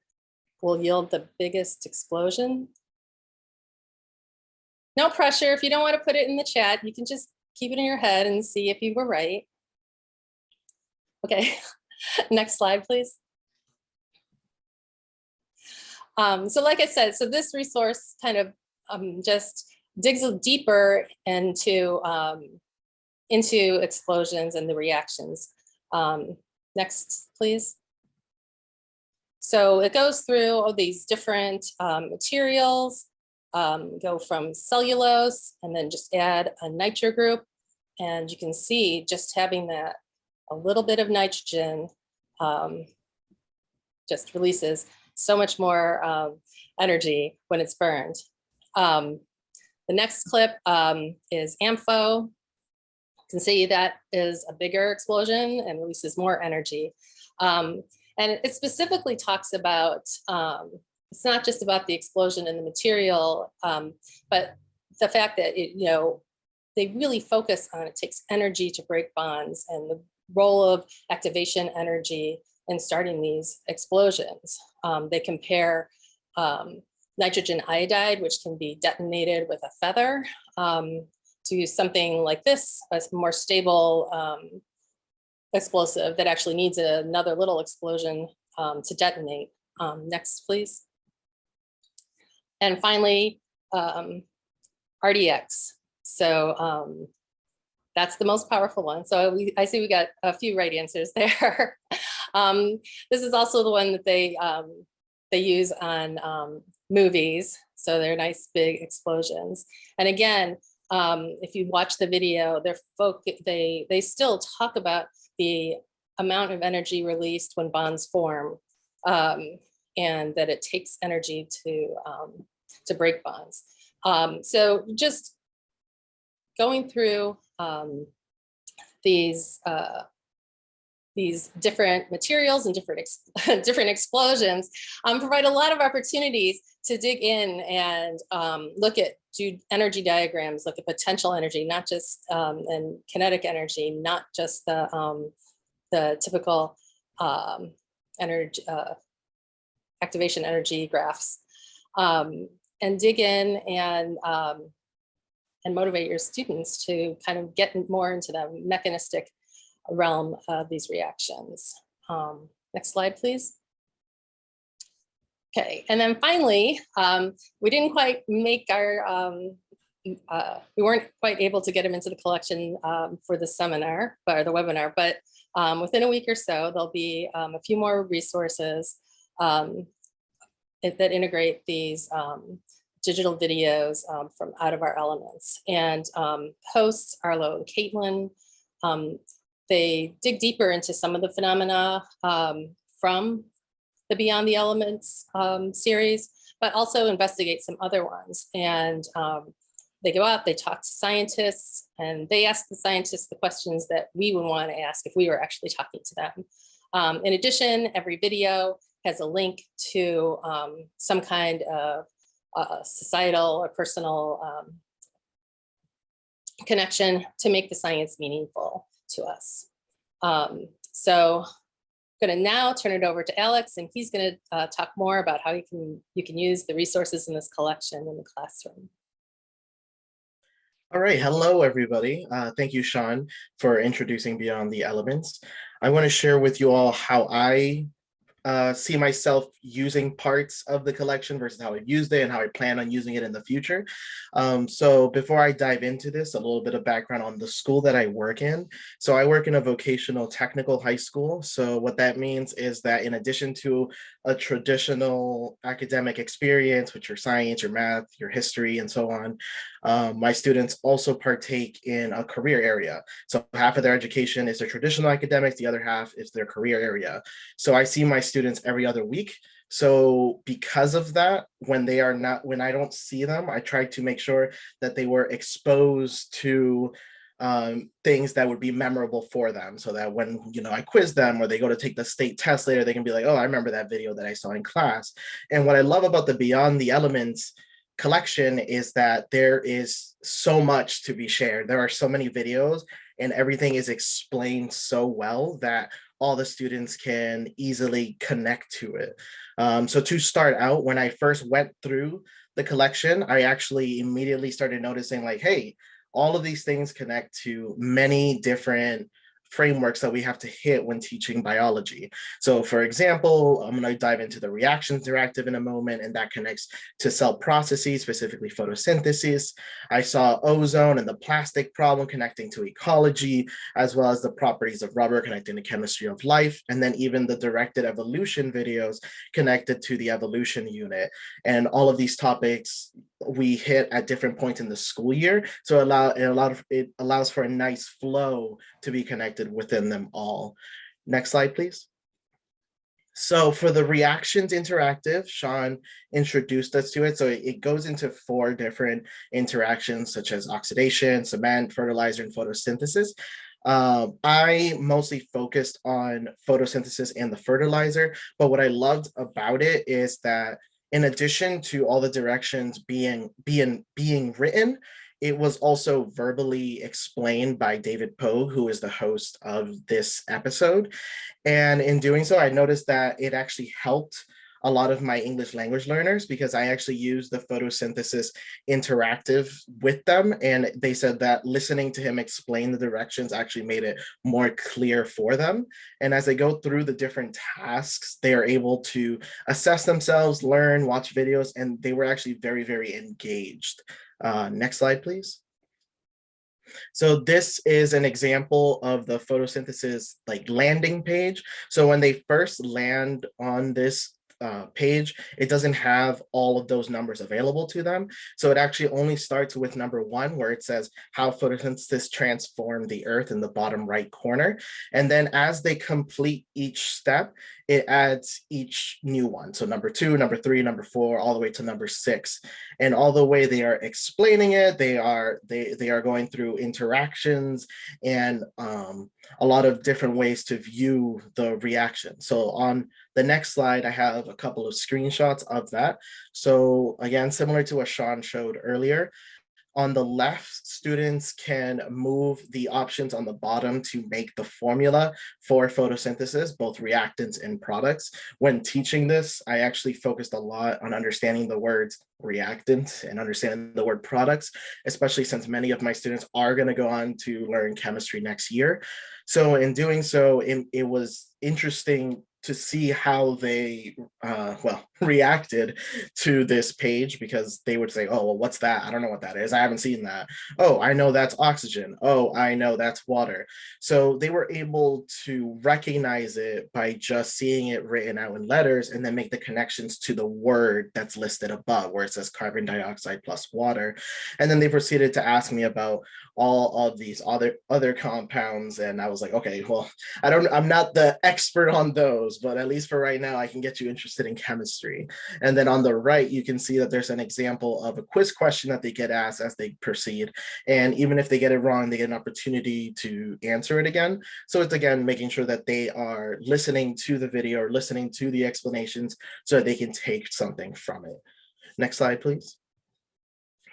will yield the biggest explosion? No pressure. If you don't want to put it in the chat, you can just keep it in your head and see if you were right. Okay, next slide, please. So like I said, so this resource kind of just digs deeper into explosions and the reactions. Next, please. So it goes through all these different materials, go from cellulose and then just add a nitro group. And you can see just having that, a little bit of nitrogen just releases so much more energy when it's burned. The next clip is AMPHO. You can see that is a bigger explosion and releases more energy. And it specifically talks about, it's not just about the explosion in the material, but the fact that they really focus on it takes energy to break bonds and the role of activation energy in starting these explosions. They compare nitrogen iodide, which can be detonated with a feather, to something like this, a more stable explosive that actually needs another little explosion to detonate. Next, please. And finally, RDX. So that's the most powerful one. So I see we got a few right answers there. This is also the one that they use on movies. So they're nice big explosions. And again, if you watch the video, they still talk about the amount of energy released when bonds form, and that it takes energy to break bonds. So just going through these different materials and different explosions provide a lot of opportunities to dig in and look at energy diagrams, look at potential energy, not just and kinetic energy, not just the typical energy activation energy graphs, and dig in and motivate your students to kind of get more into the mechanistic realm of these reactions. Next slide, please. Okay, and then finally, we didn't quite make our, we weren't quite able to get them into the collection for the seminar or the webinar, but within a week or so, there'll be a few more resources that integrate these digital videos from out of our elements. And hosts, Arlo and Caitlin, they dig deeper into some of the phenomena from the Beyond the Elements series, but also investigate some other ones. And they go out, they talk to scientists, and they ask the scientists the questions that we would want to ask if we were actually talking to them. In addition, every video has a link to some kind of societal or personal connection to make the science meaningful to us. So I'm going to now turn it over to Alex, and he's going to talk more about how you can use the resources in this collection in the classroom. All right, hello everybody. Thank you, Sean, for introducing Beyond the Elements. I want to share with you all how I see myself using parts of the collection versus how I've used it and how I plan on using it in the future. So before I dive into this, a little bit of background on the school that I work in. So I work in a vocational technical high school. So what that means is that in addition to a traditional academic experience, with your science, your math, your history, and so on, my students also partake in a career area. So half of their education is their traditional academics, the other half is their career area. So I see my students every other week. So because of that, when I don't see them, I try to make sure that they were exposed to things that would be memorable for them, so that when I quiz them or they go to take the state test later, they can be like, oh, I remember that video that I saw in class. And what I love about the Beyond the Elements collection is that there is so much to be shared. There are so many videos, and everything is explained so well that all the students can easily connect to it. So to start out, when I first went through the collection, I actually immediately started noticing like, hey, all of these things connect to many different frameworks that we have to hit when teaching biology. So for example, I'm going to dive into the reactions interactive in a moment, and that connects to cell processes, specifically photosynthesis. I saw ozone and the plastic problem connecting to ecology, as well as the properties of rubber connecting to chemistry of life, and then even the directed evolution videos connected to the evolution unit. And all of these topics we hit at different points in the school year. So it allows for a nice flow to be connected within them all. Next slide, please. So for the reactions interactive, Sean introduced us to it. So it goes into 4 different interactions, such as oxidation, cement, fertilizer, and photosynthesis. I mostly focused on photosynthesis and the fertilizer, but what I loved about it is that in addition to all the directions being written, it was also verbally explained by David Poe, who is the host of this episode. And in doing so, I noticed that it actually helped a lot of my English language learners because I actually used the photosynthesis interactive with them. And they said that listening to him explain the directions actually made it more clear for them. And as they go through the different tasks, they are able to assess themselves, learn, watch videos, and they were actually very, very engaged. Next slide, please. So this is an example of the photosynthesis like landing page. So when they first land on this page, it doesn't have all of those numbers available to them. So it actually only starts with number 1, where it says how photosynthesis transformed the earth in the bottom right corner. And then as they complete each step, it adds each new one. So number 2, number 3, number 4, all the way to number 6. And all the way they are explaining it, they are going through interactions and a lot of different ways to view the reaction. So on the next slide, I have a couple of screenshots of that. So again, similar to what Sean showed earlier, on the left, students can move the options on the bottom to make the formula for photosynthesis, both reactants and products. When teaching this, I actually focused a lot on understanding the words reactant and understanding the word products, especially since many of my students are going to go on to learn chemistry next year. So in doing so, it was interesting to see how they reacted to this page, because they would say, oh, well, what's that? I don't know what that is. I haven't seen that. Oh, I know that's oxygen. Oh, I know that's water. So they were able to recognize it by just seeing it written out in letters and then make the connections to the word that's listed above, where it says carbon dioxide plus water. And then they proceeded to ask me about all of these other compounds. And I was like, okay, well, I'm not the expert on those, but at least for right now, I can get you interested in chemistry. And then on the right, you can see that there's an example of a quiz question that they get asked as they proceed. And even if they get it wrong, they get an opportunity to answer it again. So it's again, making sure that they are listening to the video or listening to the explanations so that they can take something from it. Next slide, please.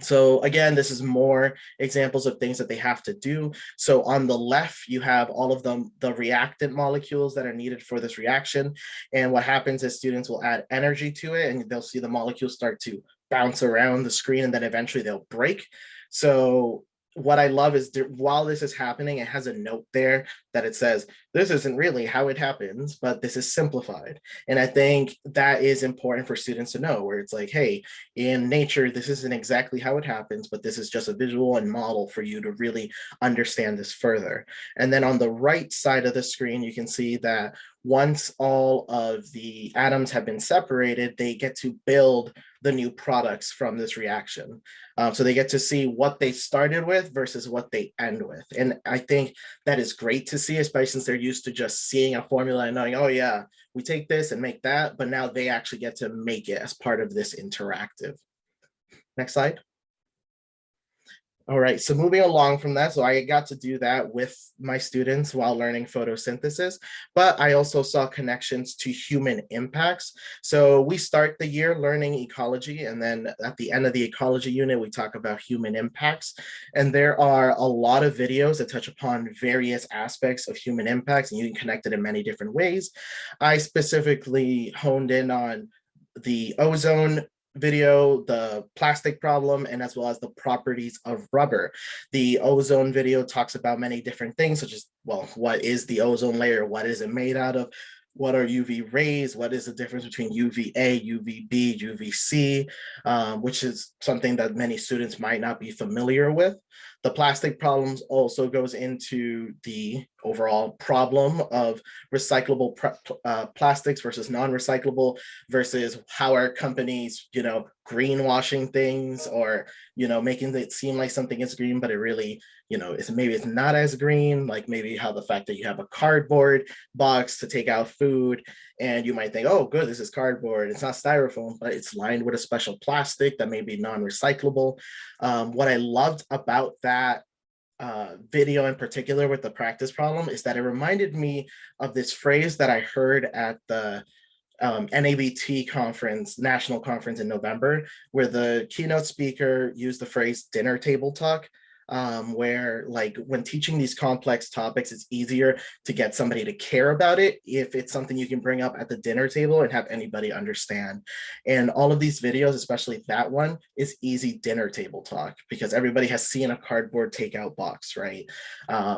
So again, this is more examples of things that they have to do. So on the left, you have all of the reactant molecules that are needed for this reaction. And what happens is students will add energy to it and they'll see the molecules start to bounce around the screen and then eventually they'll break. So what I love is while this is happening, it has a note there that it says, this isn't really how it happens, but this is simplified. And I think that is important for students to know, where it's like, hey, in nature, this isn't exactly how it happens, but this is just a visual and model for you to really understand this further. And then on the right side of the screen, you can see that once all of the atoms have been separated, they get to build the new products from this reaction. So they get to see what they started with versus what they end with. And I think that is great to see, especially since they're used to just seeing a formula and knowing, oh yeah, we take this and make that, but now they actually get to make it as part of this interactive. Next slide. All right, so moving along from that, so I got to do that with my students while learning photosynthesis, but I also saw connections to human impacts. So we start the year learning ecology, and then at the end of the ecology unit, we talk about human impacts. And there are a lot of videos that touch upon various aspects of human impacts, and you can connect it in many different ways. I specifically honed in on the ozone video, the plastic problem, and as well as the properties of rubber. The ozone video talks about many different things, such as, well, what is the ozone layer? What is it made out of? What are UV rays? What is the difference between UVA, UVB, UVC, which is something that many students might not be familiar with. The plastic problems also goes into the overall problem of recyclable plastics versus non-recyclable, versus how are companies, greenwashing things, or, making it seem like something is green, but it really, it's not as green, like maybe how the fact that you have a cardboard box to take out food, and you might think, oh, good, this is cardboard. It's not styrofoam, but it's lined with a special plastic that may be non-recyclable. What I loved about that video in particular with the practice problem is that it reminded me of this phrase that I heard at the NABT conference, national conference in November, where the keynote speaker used the phrase dinner table talk, where, like, when teaching these complex topics, it's easier to get somebody to care about it if it's something you can bring up at the dinner table and have anybody understand. And all of these videos, especially that one, is easy dinner table talk because everybody has seen a cardboard takeout box, right?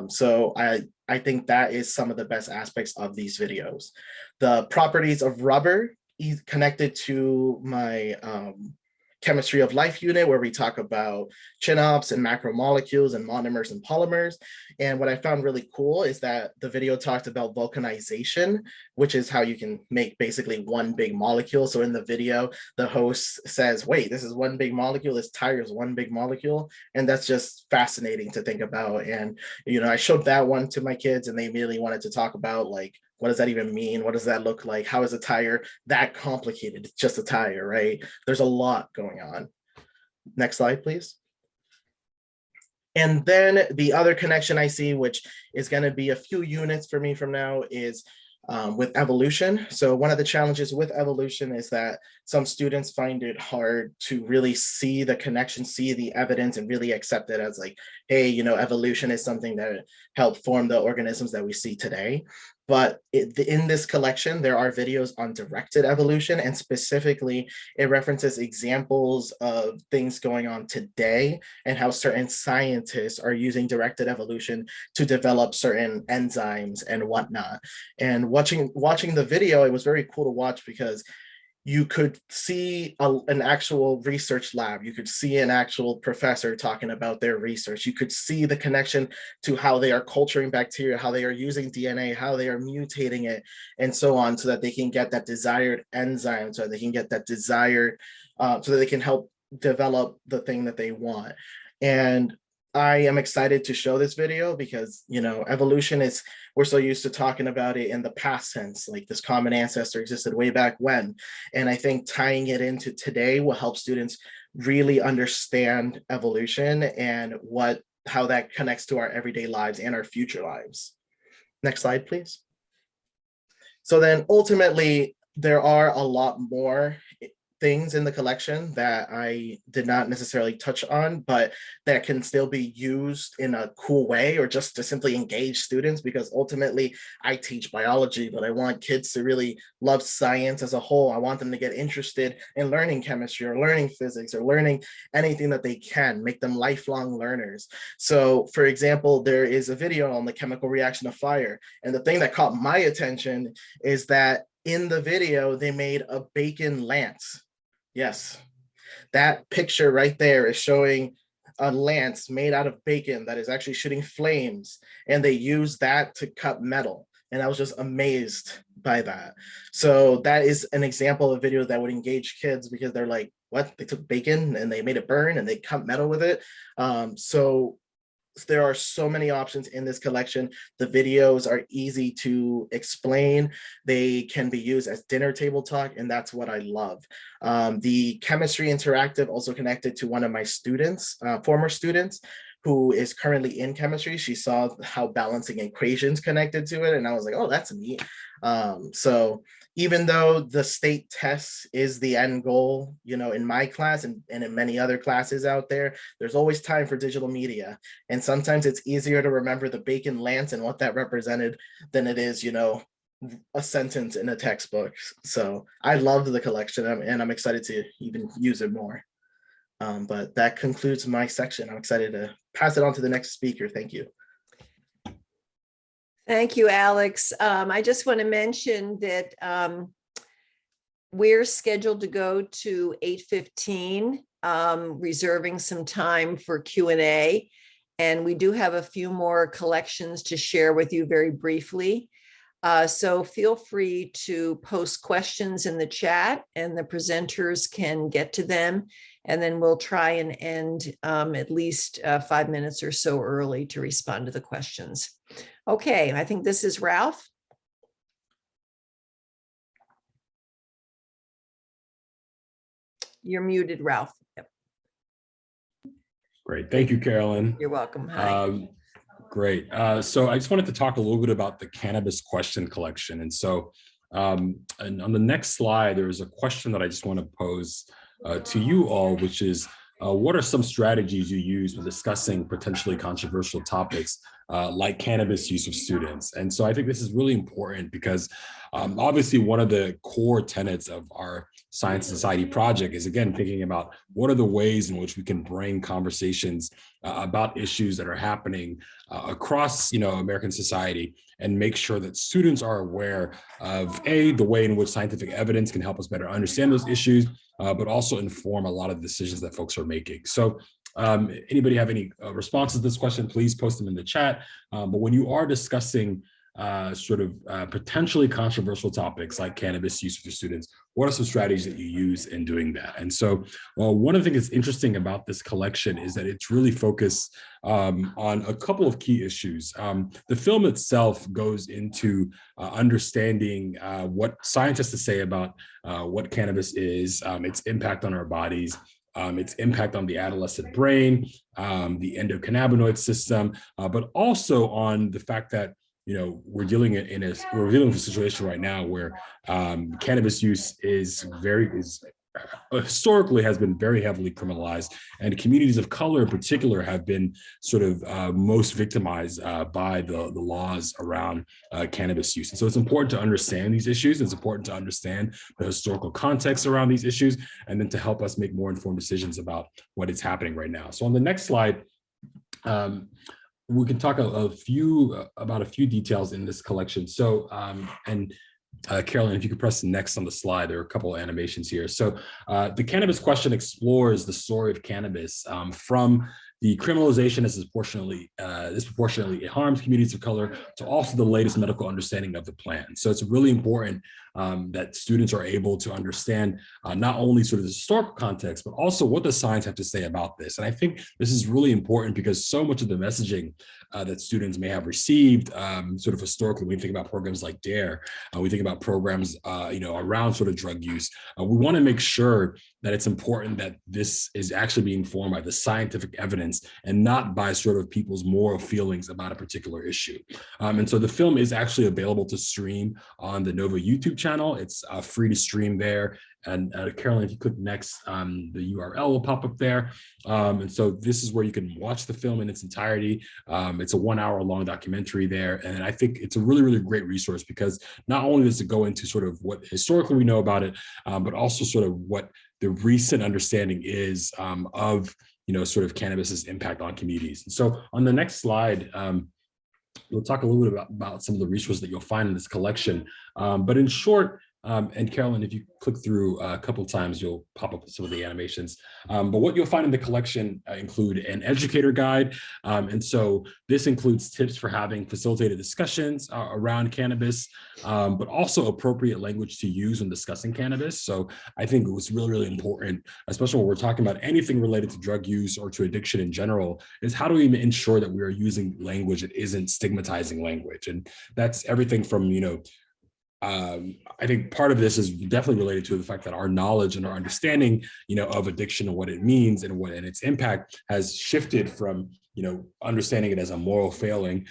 So I think that is some of the best aspects of these videos. The properties of rubber is connected to my chemistry of life unit, where we talk about chin-ups and macromolecules and monomers and polymers. And what I found really cool is that the video talked about vulcanization, which is how you can make basically one big molecule. So in the video, the host says, wait, this is one big molecule, this tire is one big molecule. And that's just fascinating to think about. And, I showed that one to my kids and they immediately wanted to talk about, like, what does that even mean? What does that look like? How is a tire that complicated? It's just a tire, right? There's a lot going on. Next slide, please. And then the other connection I see, which is going to be a few units for me from now, is with evolution. So one of the challenges with evolution is that some students find it hard to really see the connection, see the evidence, and really accept it as like, hey, evolution is something that helped form the organisms that we see today. But in this collection, there are videos on directed evolution, and specifically, it references examples of things going on today and how certain scientists are using directed evolution to develop certain enzymes and whatnot. And watching the video, it was very cool to watch because you could see an actual research lab. You could see an actual professor talking about their research. You could see the connection to how they are culturing bacteria, how they are using DNA, how they are mutating it, and so on, so that they can get that desired enzyme, so they can get that desired, so that they can help develop the thing that they want. And I am excited to show this video because, evolution is, we're so used to talking about it in the past tense, like this common ancestor existed way back when. And I think tying it into today will help students really understand evolution and how that connects to our everyday lives and our future lives. Next slide, please. So then ultimately, there are a lot more things in the collection that I did not necessarily touch on, but that can still be used in a cool way, or just to simply engage students, because ultimately I teach biology, but I want kids to really love science as a whole. I want them to get interested in learning chemistry or learning physics or learning anything that they can, make them lifelong learners. So for example, there is a video on the chemical reaction of fire. And the thing that caught my attention is that in the video, they made a bacon lance. Yes, that picture right there is showing a lance made out of bacon that is actually shooting flames, and they use that to cut metal. And I was just amazed by that. So that is an example of a video that would engage kids, because they're like, what? They took bacon and they made it burn and they cut metal with it. So there are so many options in this collection. The videos are easy to explain. They can be used as dinner table talk, and that's what I love. The chemistry interactive also connected to one of my students, former students, who is currently in chemistry. She saw how balancing equations connected to it, and I was like, oh, that's neat. So even though the state test is the end goal, you know, in my class and in many other classes out there, there's always time for digital media. And sometimes it's easier to remember the bacon lance and what that represented than it is, you know, a sentence in a textbook. So I love the collection, and I'm excited to even use it more. But that concludes my section. I'm excited to pass it on to the next speaker. Thank you. Thank you, Alex. I just want to mention that we're scheduled to go to 8:15, reserving some time for Q&A. And we do have a few more collections to share with you very briefly. So feel free to post questions in the chat and the presenters can get to them. And then we'll try and end at least 5 minutes or so early to respond to the questions. Okay, I think this is Ralph. You're muted, Ralph. Yep. Great. Thank you, Carolyn. You're welcome. Hi. Great. So I just wanted to talk a little bit about the Cannabis Question collection. And so and on the next slide, there's a question that I just want to pose to you all, which is, what are some strategies you use when discussing potentially controversial topics like cannabis use of students? And so I think this is really important because obviously one of the core tenets of our Science Society project is, again, thinking about what are the ways in which we can bring conversations about issues that are happening across, you know, American society, and make sure that students are aware of the way in which scientific evidence can help us better understand those issues, but also inform a lot of the decisions that folks are making. So anybody have any responses to this question, please post them in the chat. But when you are discussing potentially controversial topics like cannabis use for students, what are some strategies that you use in doing that? And so, well, one of the things that's interesting about this collection is that it's really focused on a couple of key issues. The film itself goes into understanding what science has to say about what cannabis is, its impact on our bodies, its impact on the adolescent brain, the endocannabinoid system, but also on the fact that, you know, we're dealing with a situation right now where cannabis use historically has been very heavily criminalized, and communities of color in particular have been sort of most victimized by the laws around cannabis use. And so it's important to understand these issues. It's important to understand the historical context around these issues, and then to help us make more informed decisions about what is happening right now. So on the next slide, we can talk about a few details in this collection. So, Carolyn, if you could press next on the slide, there are a couple of animations here. So the Cannabis Question explores the story of cannabis from the criminalization as disproportionately it harms communities of color, to also the latest medical understanding of the plant. So it's really important that students are able to understand not only sort of the historical context, but also what does science have to say about this. And I think this is really important because so much of the messaging that students may have received sort of historically, when we think about programs like DARE, we think about programs around sort of drug use. We want to make sure that it's important that this is actually being informed by the scientific evidence and not by sort of people's moral feelings about a particular issue. And so the film is actually available to stream on the Nova YouTube channel. It's free to stream there. And Carolyn, if you click next, the URL will pop up there. And so this is where you can watch the film in its entirety. It's a 1 hour long documentary there. And I think it's a really, really great resource because not only does it go into sort of what historically we know about it, but also sort of what the recent understanding is of, sort of cannabis's impact on communities. And so on the next slide, we'll talk a little bit about some of the resources that you'll find in this collection. But in short, And Carolyn, if you click through a couple times, you'll pop up with some of the animations. But what you'll find in the collection include an educator guide. And so this includes tips for having facilitated discussions around cannabis, but also appropriate language to use when discussing cannabis. So I think it was really, really important, especially when we're talking about anything related to drug use or to addiction in general, is how do we ensure that we are using language that isn't stigmatizing language? And that's everything from, I think part of this is definitely related to the fact that our knowledge and our understanding, of addiction and what it means and its impact has shifted from, understanding it as a moral failing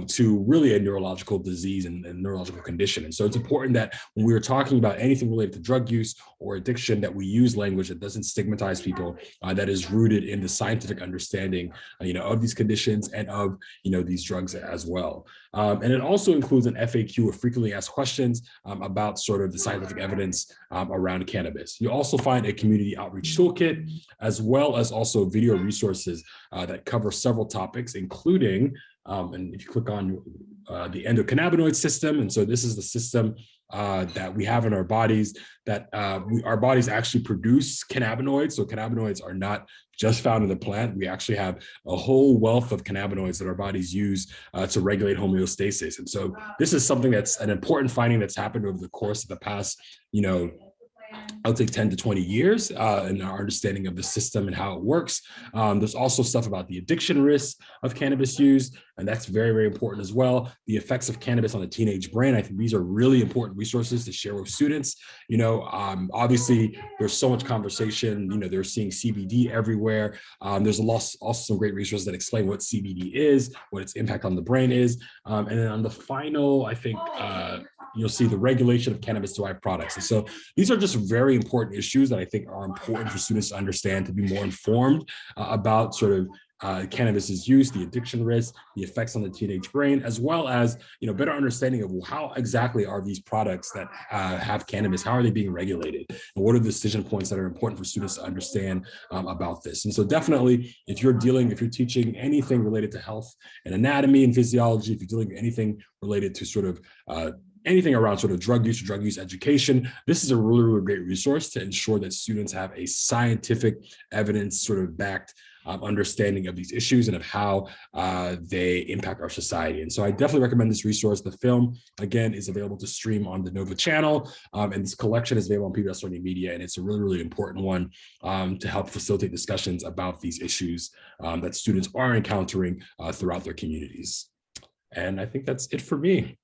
to really a neurological disease and neurological condition. And so it's important that when we are talking about anything related to drug use or addiction, that we use language that doesn't stigmatize people, that is rooted in the scientific understanding, of these conditions and of, these drugs as well. And it also includes an FAQ of frequently asked questions about sort of the scientific evidence around cannabis. You also find a community outreach toolkit, as well as also video resources that cover several topics, including, and if you click on the endocannabinoid system, and so this is the system that we have in our bodies, that our bodies actually produce cannabinoids. So cannabinoids are not just found in the plant. We actually have a whole wealth of cannabinoids that our bodies use to regulate homeostasis. And so this is something that's an important finding that's happened over the course of the past, I would say 10 to 20 years in our understanding of the system and how it works. There's also stuff about the addiction risks of cannabis use, and that's very, very important as well. The effects of cannabis on the teenage brain. I think these are really important resources to share with students. Obviously there's so much conversation, they're seeing CBD everywhere. There's also some great resources that explain what CBD is, what its impact on the brain is. And then on the final, I think, you'll see the regulation of cannabis-derived products. And so these are just very important issues that I think are important for students to understand, to be more informed about sort of cannabis's use, the addiction risk, the effects on the teenage brain, as well as better understanding of how exactly are these products that have cannabis, how are they being regulated, and what are the decision points that are important for students to understand about this. And so definitely, if you're teaching anything related to health and anatomy and physiology, if you're dealing with anything related to sort of anything around sort of drug use education, this is a really, really great resource to ensure that students have a scientific evidence sort of backed understanding of these issues and of how they impact our society. And so I definitely recommend this resource. The film, again, is available to stream on the Nova channel, and this collection is available on PBS LearningMedia, and it's a really, really important one to help facilitate discussions about these issues that students are encountering throughout their communities. And I think that's it for me.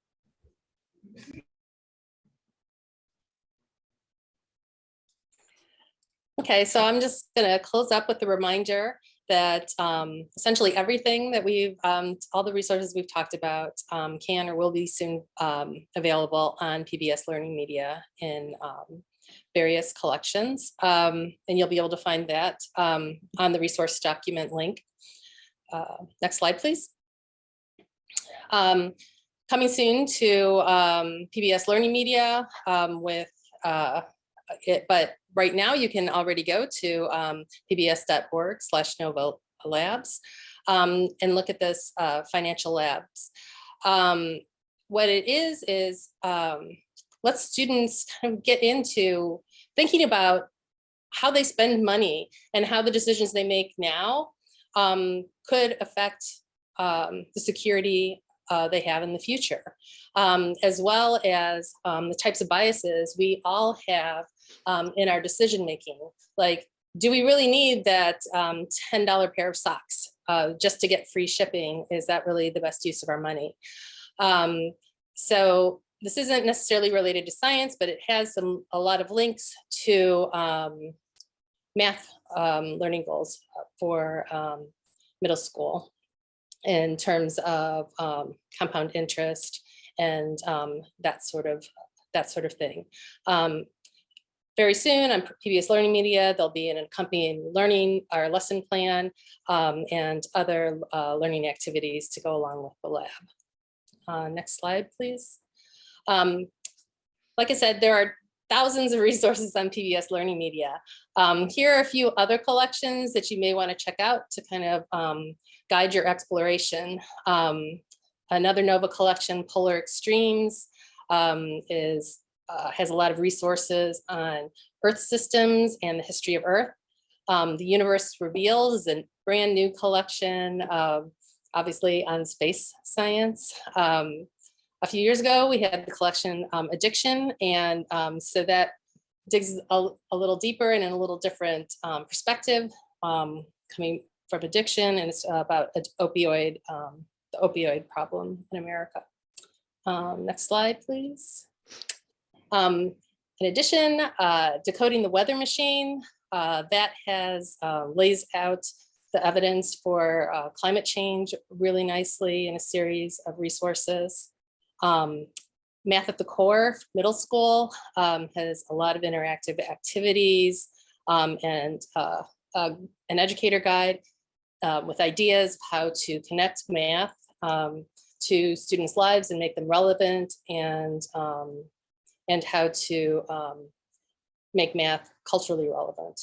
Okay, so I'm just going to close up with a reminder that essentially everything that all the resources we've talked about can or will be soon available on PBS LearningMedia in various collections. And you'll be able to find that on the resource document link. Next slide, please. Coming soon to PBS LearningMedia with but right now you can already go to pbs.org/Nova Labs and look at this financial labs. What it is let students kind of get into thinking about how they spend money and how the decisions they make now could affect the security they have in the future, as well as the types of biases we all have in our decision making. Like, do we really need that $10 pair of socks just to get free shipping? Is that really the best use of our money? So this isn't necessarily related to science, but it has a lot of links to math learning goals for middle school, in terms of compound interest and that sort of thing. Very soon on PBS LearningMedia, there'll be an accompanying learning or lesson plan and other learning activities to go along with the lab. Next slide, please. Like I said, there are thousands of resources on PBS LearningMedia. Here are a few other collections that you may want to check out to kind of guide your exploration. Another Nova collection, Polar Extremes, is has a lot of resources on Earth systems and the history of Earth. The Universe Revealed is a brand new collection, obviously on space science. A few years ago, we had the collection Addiction, and so that digs a little deeper and in a little different perspective, coming from addiction, and it's about opioid, the opioid problem in America. Next slide, please. In addition, Decoding the Weather Machine, that has lays out the evidence for climate change really nicely in a series of resources. Math at the Core middle school has a lot of interactive activities and an educator guide with ideas of how to connect math to students' lives and make them relevant, and how to make math culturally relevant.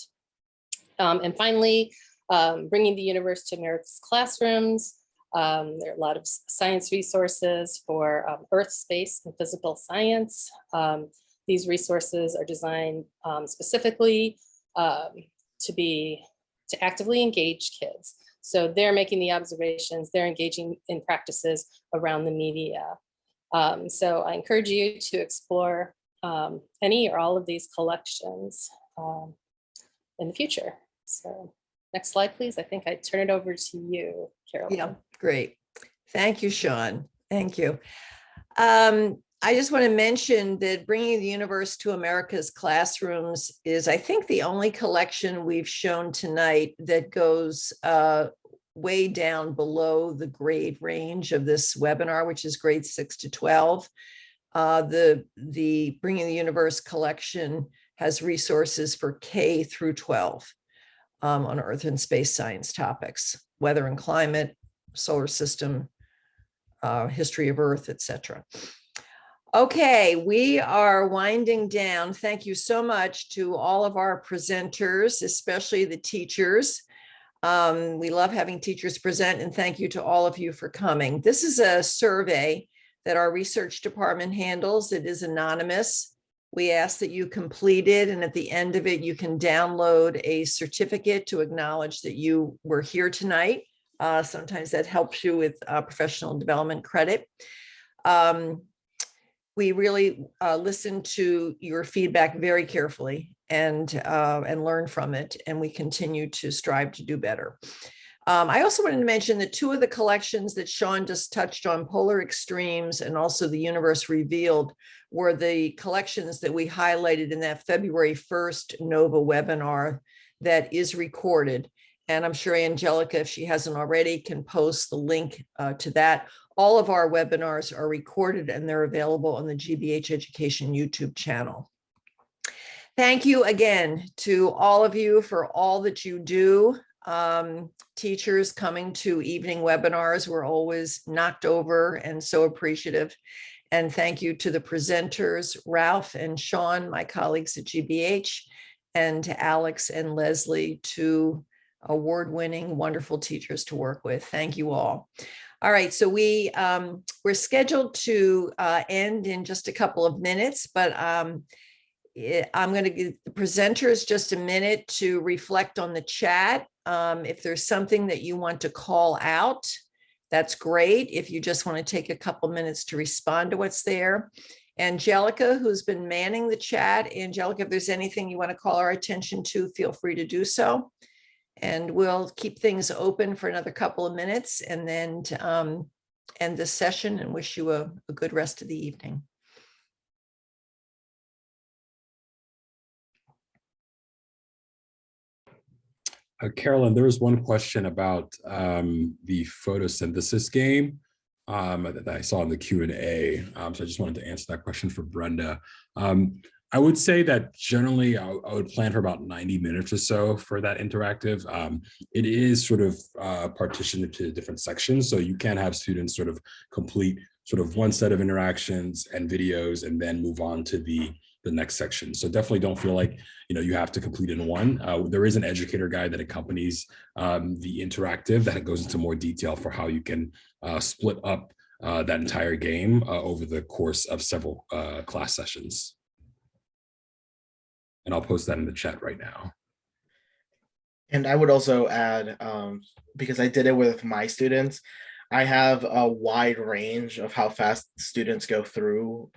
And finally, Bringing the Universe to America's Classrooms. There are a lot of science resources for Earth, space, and physical science. These resources are designed specifically to actively engage kids. So they're making the observations, they're engaging in practices around the media. So I encourage you to explore any or all of these collections in the future. So next slide, please. I think I turn it over to you, Carolyn. Yeah, great. Thank you, Sean. Thank you. I just want to mention that Bringing the Universe to America's Classrooms is, I think, the only collection we've shown tonight that goes way down below the grade range of this webinar, which is grade 6 to 12. The Bringing the Universe collection has resources for K through 12 on Earth and space science topics, weather and climate, solar system, history of Earth, etc. Okay, we are winding down. Thank you so much to all of our presenters, especially the teachers. We love having teachers present, and thank you to all of you for coming. This is a survey that our research department handles. It is anonymous. We ask that you complete it, and at the end of it, you can download a certificate to acknowledge that you were here tonight. Sometimes that helps you with professional development credit. We really listen to your feedback very carefully and learn from it, and we continue to strive to do better. I also wanted to mention that two of the collections that Sean just touched on, Polar Extremes and also The Universe Revealed, were the collections that we highlighted in that February 1st NOVA webinar that is recorded. And I'm sure Angelica, if she hasn't already, can post the link to that. All of our webinars are recorded and they're available on the GBH Education YouTube channel. Thank you again to all of you for all that you do. Teachers coming to evening webinars, we're always knocked over and so appreciative. And thank you to the presenters, Ralph and Sean, my colleagues at GBH, and to Alex and Leslie, two award-winning, wonderful teachers to work with. Thank you all. All right, so we're scheduled to end in just a couple of minutes, but I'm going to give the presenters just a minute to reflect on the chat. If there's something that you want to call out, that's great. If you just want to take a couple minutes to respond to what's there. Angelica, who's been manning the chat, Angelica, if there's anything you want to call our attention to, feel free to do so. And we'll keep things open for another couple of minutes and then to end this session and wish you a good rest of the evening. Carolyn, there was one question about the photosynthesis game that I saw in the Q&A. So I just wanted to answer that question for Brenda. I would say that generally I would plan for about 90 minutes or so for that interactive. It is sort of partitioned into different sections. So you can have students sort of complete sort of one set of interactions and videos and then move on to the next section. So definitely don't feel like you have to complete in one. There is an educator guide that accompanies the interactive that goes into more detail for how you can split up that entire game over the course of several class sessions. And I'll post that in the chat right now. And I would also add, because I did it with my students, I have a wide range of how fast students go through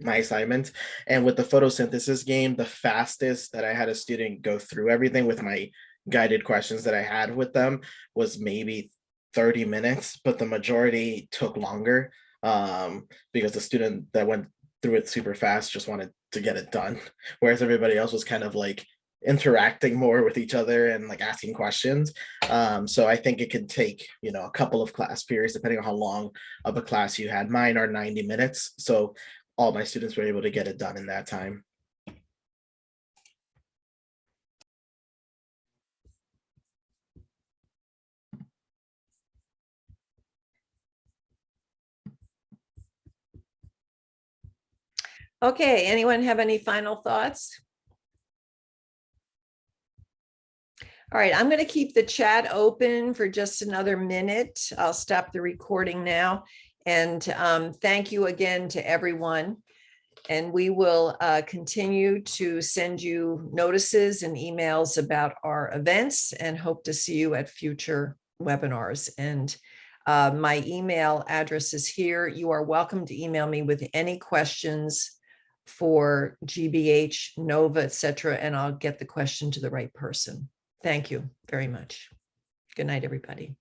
my assignments. And with the photosynthesis game, the fastest that I had a student go through everything with my guided questions that I had with them was maybe 30 minutes, but the majority took longer because the student that went through it super fast just wanted to get it done. Whereas everybody else was kind of like interacting more with each other and like asking questions. So I think it could take, a couple of class periods, depending on how long of a class you had. Mine are 90 minutes. So all my students were able to get it done in that time. Okay, anyone have any final thoughts? All right, I'm going to keep the chat open for just another minute. I'll stop the recording now. And thank you again to everyone. And we will continue to send you notices and emails about our events and hope to see you at future webinars. And my email address is here. You are welcome to email me with any questions for GBH, NOVA, etc., and I'll get the question to the right person. Thank you very much. Good night, everybody.